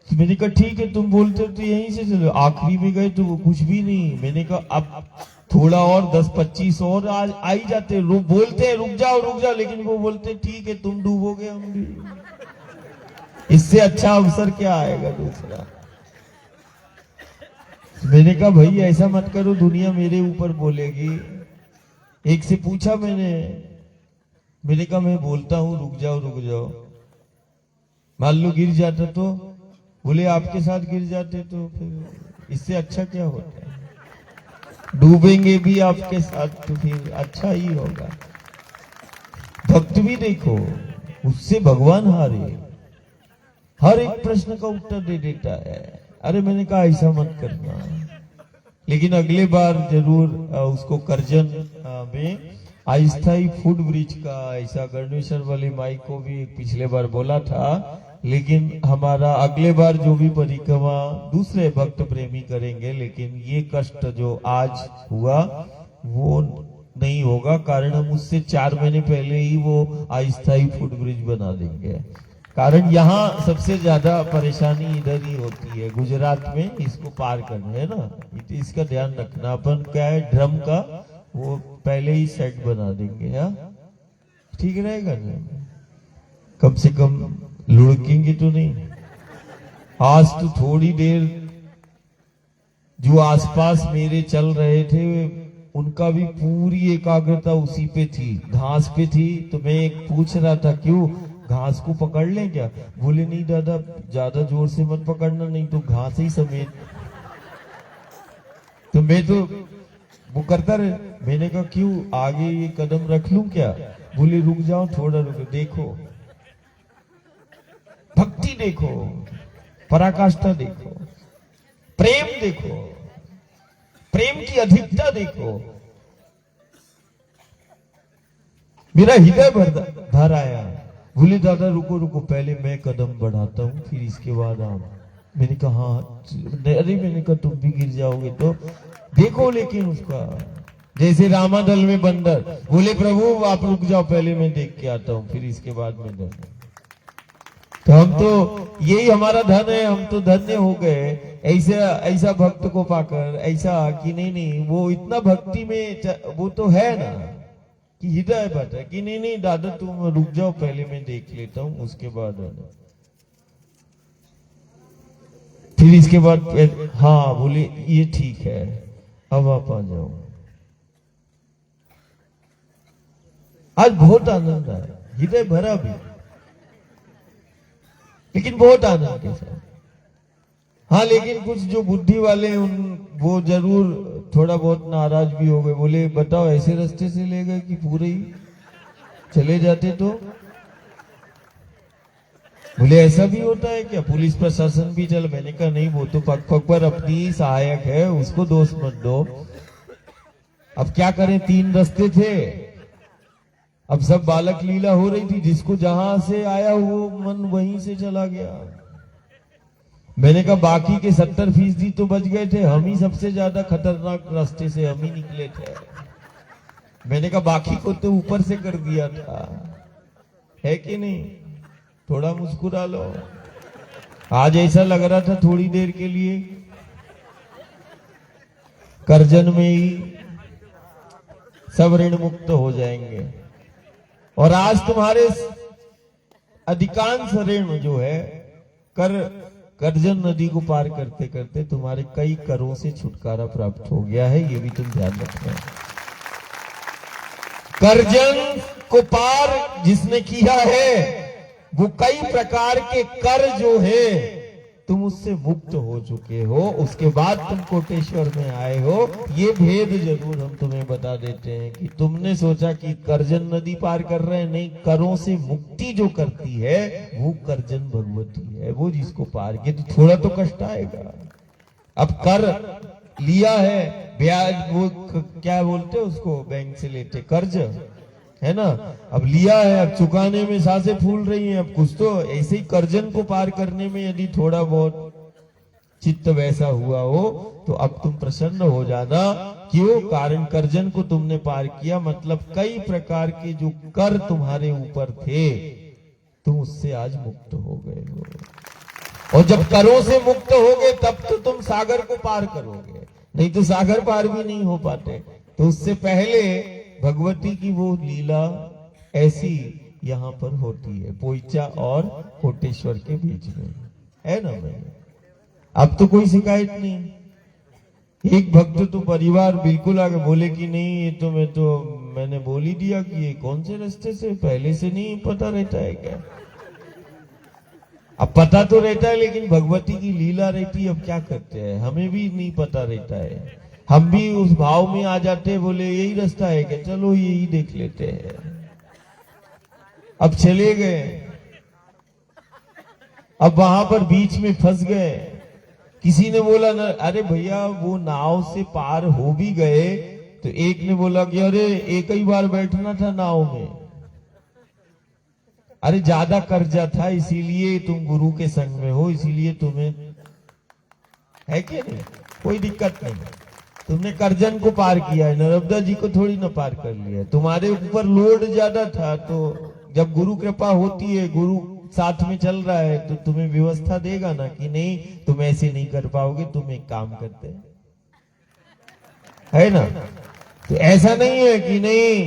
तो मैंने कहा ठीक है, तुम बोलते हो तो यहीं से चलो। आखिरी में गए तो वो कुछ भी नहीं। मैंने कहा अब थोड़ा और 10-25 और आज आ ही जाते। बोलते हैं रुक जाओ, लेकिन वो बोलते ठीक है तुम डूबोगे हम भी। इससे अच्छा अवसर क्या आएगा दूसरा? मैंने कहा भाई ऐसा मत करो, दुनिया मेरे ऊपर बोलेगी। एक से पूछा मैंने कहा मैं बोलता हूं रुक जाओ, मान लो गिर जाता तो? बोले आपके साथ गिर जाते तो फिर इससे अच्छा क्या होता है? डूबेंगे भी आपके साथ तो फिर अच्छा ही होगा। भक्त भी देखो, उससे भगवान हारे, हर एक प्रश्न का उत्तर दे देता है। अरे मैंने कहा ऐसा मत करना। लेकिन अगले बार जरूर उसको करजन में अस्थायी फूड ब्रिज का ऐसा गणेश्वर वाली माई को भी पिछले बार बोला था। लेकिन हमारा अगले बार जो भी परिक्रमा दूसरे भक्त प्रेमी करेंगे, लेकिन ये कष्ट जो आज हुआ वो नहीं होगा, कारण हम उससे 4 महीने पहले ही वो अस्थायी फूड ब्रिज बना देंगे। कारण यहाँ सबसे ज्यादा परेशानी इधर ही होती है, गुजरात में इसको पार करना है ना, इसका ध्यान रखना। अपन क्या है, ड्रम का वो पहले ही सेट बना देंगे, हाँ ठीक रहेगा ना, कम से कम लुढ़केंगे तो नहीं। आज तो थोड़ी देर जो आसपास मेरे चल रहे थे उनका भी पूरी एकाग्रता उसी पे थी, घास पे थी। तो मैं एक पूछ रहा था, क्यों घास को पकड़ लें क्या? बोले नहीं दादा, ज्यादा जोर से मत पकड़ना, नहीं तो घास ही समेत। तो मैं तो वो करता रहे। मैंने कहा क्यों, आगे ये कदम रख लूं क्या? बोले रुक जाओ, थोड़ा रुको, देखो भक्ति देखो, पराकाष्ठा देखो, प्रेम देखो, प्रेम की अधिकता देखो। मेरा हृदय भर आया। बोले दादा रुको रुको, पहले मैं कदम बढ़ाता हूं, फिर इसके बाद आप। मैंने कहा हाँ, अरे मैंने कहा तुम भी गिर जाओगे तो देखो। लेकिन उसका जैसे रामादल में बंदर, बोले प्रभु आप रुक जाओ, पहले मैं देख के आता हूं, फिर इसके बाद मैं डर। तो हम तो यही हमारा धन है, हम तो धन्य हो गए ऐसा भक्त को पाकर। ऐसा कि नहीं वो इतना भक्ति में वो तो है ना कि हृदय बता कि नहीं दादा तुम रुक जाओ, पहले मैं देख लेता हूं, उसके बाद आना। फिर इसके बाद हाँ बोले ये ठीक है, अब आप आ जाओ। आज बहुत आनंद आया, हृदय भरा भी, लेकिन बहुत आनंद के साथ। हाँ लेकिन कुछ जो बुद्धि वाले हैं वो जरूर थोड़ा बहुत नाराज भी हो गए। बोले बताओ ऐसे रास्ते से ले गए कि पूरे ही चले जाते तो? बोले ऐसा भी होता है क्या, पुलिस प्रशासन भी चल? मैंने कहा नहीं, वो तो पग पग पर अपनी सहायक है, उसको दोष मत दो। अब क्या करें, 3 रास्ते थे, अब सब बालक लीला हो रही थी, जिसको जहां से आया वो मन वहीं से चला गया। मैंने कहा बाकी के 70% तो बच गए थे, हम ही सबसे ज्यादा खतरनाक रास्ते से हम ही निकले थे। मैंने कहा बाकी को तो ऊपर से कर दिया था, है कि नहीं? थोड़ा मुस्कुरा लो। आज ऐसा लग रहा था थोड़ी देर के लिए करजन में ही सब ऋण मुक्त हो जाएंगे, और आज तुम्हारे अधिकांश ऋण जो है करजन नदी को पार करते करते तुम्हारे कई करों से छुटकारा प्राप्त हो गया है, ये भी तुम ध्यान रखना। करजन को पार जिसने किया है वो कई प्रकार के कर जो है तुम उससे मुक्त हो चुके हो, उसके बाद तुम कोटेश्वर में आए हो। ये भेद जरूर हम तुम्हें बता देते हैं कि तुमने सोचा कि करजन नदी पार कर रहे हैं, नहीं, करों से मुक्ति जो करती है वो करजन भगवती है। वो जिसको पार किया तो थोड़ा तो कष्ट आएगा। अब कर लिया है, ब्याज वो क्या बोलते हैं उसको, बैंक से लेते कर्ज है ना, अब लिया है, अब चुकाने में सांसें फूल रही हैं। अब कुछ तो ऐसे ही करजन को पार करने में यदि थोड़ा बहुत चित्त वैसा हुआ हो तो अब तुम प्रसन्न हो जाना। क्यों? कारण करजन को तुमने पार किया, मतलब कई प्रकार के जो कर तुम्हारे ऊपर थे तुम उससे आज मुक्त हो गए हो। और जब करों से मुक्त होगे तब तो तुम सागर को पार करोगे, नहीं तो सागर पार भी नहीं हो पाते। तो उससे पहले भगवती की वो लीला ऐसी यहाँ पर होती है, पोइचा और कोटेश्वर के बीच में, है ना भाई? अब तो कोई शिकायत नहीं। एक भक्त तो परिवार बिल्कुल आगे बोले कि नहीं, ये तो मैंने बोल ही दिया कि ये कौन से रास्ते से, पहले से नहीं पता रहता है क्या? अब पता तो रहता है लेकिन भगवती की लीला रहती है, अब क्या करते हैं, हमें भी नहीं पता रहता है। हम भी उस भाव में आ जाते हैं, बोले यही रास्ता है क्या, चलो यही देख लेते हैं। अब चले गए, अब वहां पर बीच में फंस गए। किसी ने बोला ना, अरे भैया वो नाव से पार हो भी गए, तो एक ने बोला कि अरे एक ही बार बैठना था नाव में, अरे ज्यादा कर्जा था इसीलिए तुम गुरु के संग में हो, इसीलिए तुम्हें, है कि नहीं, कोई दिक्कत नहीं, तुमने करजन को पार किया है, नर्मदा जी को थोड़ी ना पार कर लिया। तुम्हारे ऊपर लोड ज्यादा था, तो जब गुरु कृपा होती है, गुरु साथ में चल रहा है तो तुम्हें व्यवस्था देगा ना कि नहीं तुम ऐसे नहीं कर पाओगे, तुम एक काम करते है ना। तो ऐसा नहीं है कि नहीं,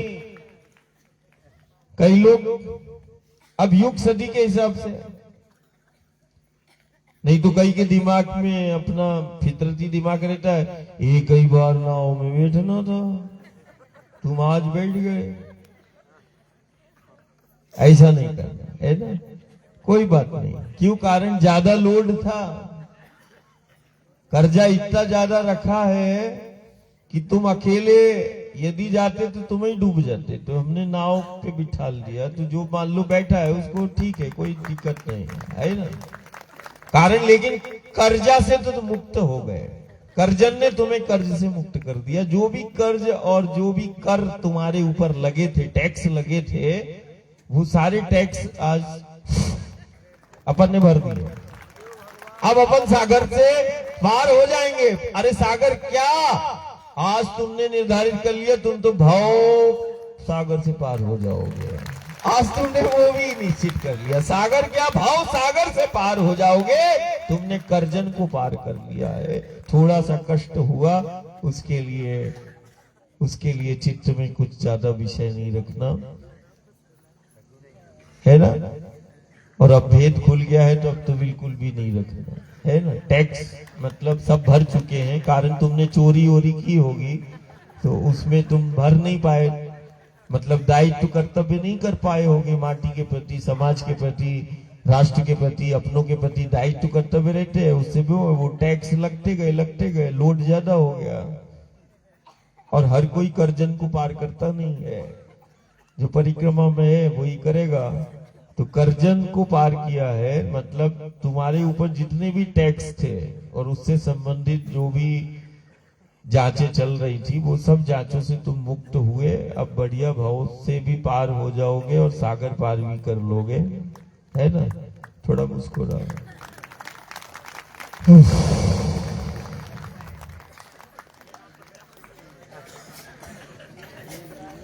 कई लोग अब युग सदी के हिसाब से, नहीं तो कई के दिमाग में अपना फितरती दिमाग रहता है, एक कई बार नाव में बैठना था, तुम आज बैठ गए। ऐसा नहीं करना है ना, कोई बात नहीं। क्यों? कारण ज्यादा लोड था, कर्जा इतना ज्यादा रखा है कि तुम अकेले यदि जाते तो तुम ही डूब जाते, तो हमने नाव पे बिठा दिया, तो जो मान लो बैठा है उसको ठीक है, कोई दिक्कत नहीं है ना। कारण लेकिन कर्जा से तो तुम मुक्त हो गए, कर्जन ने तुम्हें कर्ज से मुक्त कर दिया। जो भी कर्ज और जो भी कर तुम्हारे ऊपर लगे थे, टैक्स लगे थे, वो सारे टैक्स आज अपन ने भर दिए। अब अपन सागर से पार हो जाएंगे। अरे सागर क्या, आज तुमने निर्धारित कर लिया, तुम तो भाव सागर से पार हो जाओगे। आज तुमने वो भी निश्चित कर लिया, सागर क्या, भाव सागर से पार हो जाओगे। तुमने कर्जन को पार कर लिया है। थोड़ा सा कष्ट हुआ, उसके लिए चित्त में कुछ ज्यादा विषय नहीं रखना, है ना। और अब भेद खुल गया है तो अब तो बिल्कुल भी नहीं रखना, है ना। टैक्स मतलब सब भर चुके हैं, कारण तुमने चोरी वोरी की होगी तो उसमें तुम भर नहीं पाए, मतलब दायित्व कर्तव्य नहीं कर पाए होगे। माटी के प्रति, समाज के प्रति, राष्ट्र के प्रति, अपनों के प्रति दायित्व कर्तव्य रहते हैं, उससे भी वो टैक्स लगते गए, लोड ज्यादा हो गया। और हर कोई कर्जन को पार करता नहीं है, जो परिक्रमा में है वही करेगा। तो कर्जन को पार किया है, मतलब तुम्हारे ऊपर जितने भी टैक्स थे और उससे संबंधित जो भी जांचें चल रही थी, वो सब जांचों से तुम मुक्त हुए। अब बढ़िया भाव से भी पार हो जाओगे और सागर पार भी कर लोगे, है ना। थोड़ा मुस्कुराओ।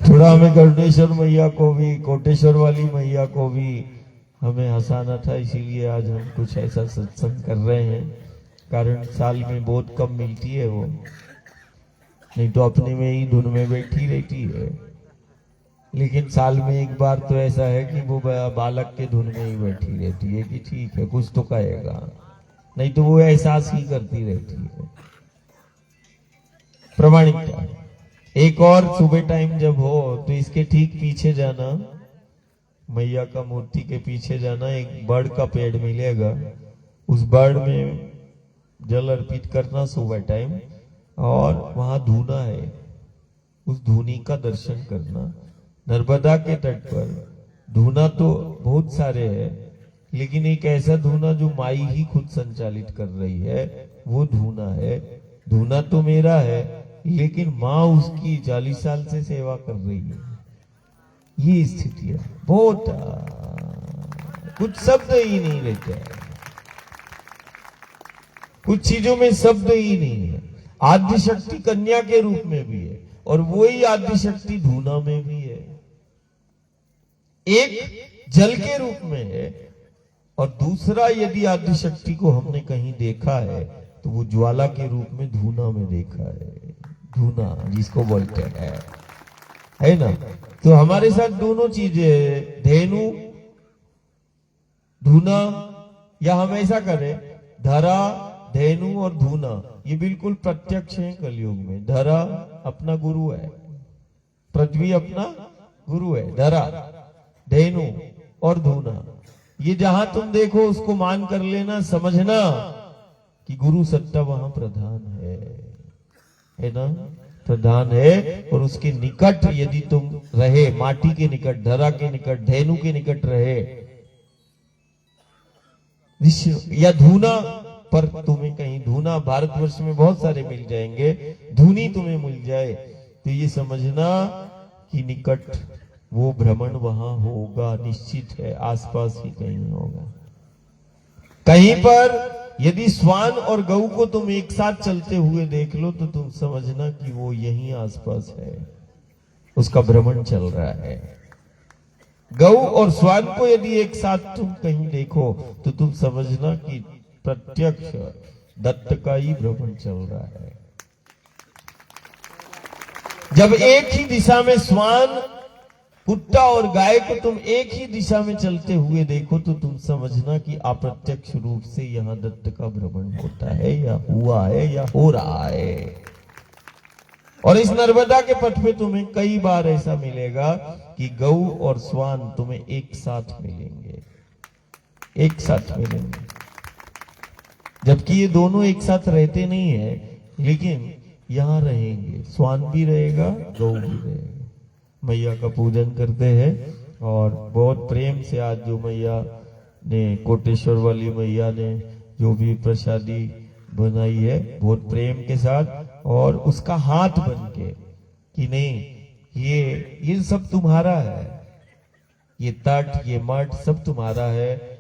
थोड़ा हमें गरुडेश्वर मैया को भी, कोटेश्वर वाली मैया को भी हमें हंसाना था, इसीलिए आज हम कुछ ऐसा सत्संग कर रहे हैं। कारण साल में बहुत कम मिलती है वो, नहीं तो अपने में ही धुन में बैठी रहती है। लेकिन साल में एक बार तो ऐसा है कि वो बालक के धुन में ही बैठी रहती है कि ठीक है कुछ तो कहेगा, नहीं तो वो एहसास ही करती रहती है। प्रमाणिकता। एक और सुबह टाइम जब हो तो इसके ठीक पीछे जाना, मैया का मूर्ति के पीछे जाना, एक बड़ का पेड़ मिलेगा, उस बड़ में जल अर्पित करना सुबह टाइम, और वहां धूना है, उस धूनी का दर्शन करना। नर्मदा के तट पर धूना तो बहुत सारे हैं, लेकिन एक ऐसा धूना जो माई ही खुद संचालित कर रही है, वो धूना है। धूना तो मेरा है, लेकिन माँ उसकी 40 साल से सेवा कर रही है। ये स्थिति है। बहुत कुछ शब्द ही नहीं रहते हैं, कुछ चीजों में शब्द ही नहीं है। आद्य शक्ति कन्या के रूप में भी है, और वही आद्य शक्ति धूना में भी है। एक जल के रूप में है, और दूसरा यदि आद्य शक्ति को हमने कहीं देखा है तो वो ज्वाला के रूप में धूना में देखा है। धूना जिसको बोलते हैं, है ना। तो हमारे साथ दोनों चीजें, धेनु धूना, या हम ऐसा करें धरा, धेनु और धूना, ये बिल्कुल प्रत्यक्ष है कलयुग में। धरा अपना गुरु है, पृथ्वी अपना गुरु है, धरा, धेनु और धूना, ये जहां तुम देखो उसको मान कर लेना, समझना कि गुरु सत्ता वहां प्रधान है ना, प्रधान है। और उसके निकट यदि तुम रहे, माटी के निकट, धरा के निकट, धेनु के निकट रहे, या धूना पर तुम्हें कहीं, धूना भारतवर्ष में बहुत सारे मिल जाएंगे, धूनी तुम्हें मिल जाए, तो ये समझना कि निकट वो भ्रमण वहां होगा, निश्चित है, आसपास ही कहीं होगा। कहीं पर यदि स्वान और गऊ को तुम एक साथ चलते हुए देख लो तो तुम समझना कि वो यहीं आसपास है, उसका भ्रमण चल रहा है। गौ और स्वान को यदि एक साथ तुम कहीं देखो तो तुम समझना कि प्रत्यक्ष दत्त का ही भ्रमण चल रहा है। जब एक ही दिशा में स्वान, कुत्ता और गाय को तुम एक ही दिशा में चलते हुए देखो तो तुम समझना कि अप्रत्यक्ष रूप से यहां दत्त का भ्रमण होता है या हुआ है या हो रहा है। और इस नर्मदा के पथ में तुम्हें कई बार ऐसा मिलेगा कि गौ और स्वान तुम्हें एक साथ मिलेंगे, एक साथ मिलेंगे, जबकि ये दोनों एक साथ रहते नहीं है, लेकिन यहां रहेंगे। स्वान भी रहेगा, गौ भी रहेगा। मैया का पूजन करते हैं और बहुत प्रेम से आज जो मैया ने, कोटेश्वर वाली मैया ने जो भी प्रसादी बनाई है, बहुत प्रेम के साथ और उसका हाथ बन के कि नहीं ये सब तुम्हारा है, ये तट, ये मठ सब तुम्हारा है।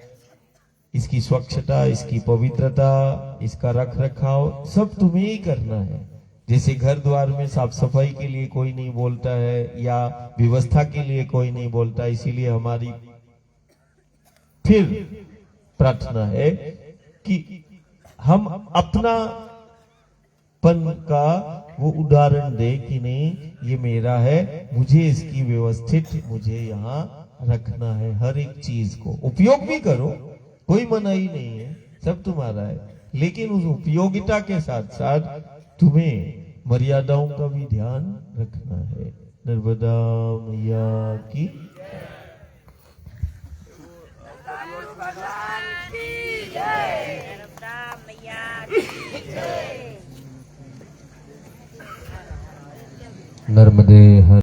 इसकी स्वच्छता, इसकी पवित्रता, इसका रख रखाव सब तुम्हें ही करना है। जैसे घर द्वार में साफ सफाई के लिए कोई नहीं बोलता है या व्यवस्था के लिए कोई नहीं बोलता, इसीलिए हमारी फिर प्रार्थना है कि हम अपना पन का वो उदाहरण दे कि नहीं ये मेरा है, मुझे इसकी व्यवस्थित, मुझे यहाँ रखना है। हर एक चीज को उपयोग भी करो, कोई मनाही नहीं है, सब तुम्हारा है, लेकिन उस उपयोगिता के साथ साथ तुम्हें मर्यादाओं का भी ध्यान रखना है। नर्मदा मैया की नर्मदे हर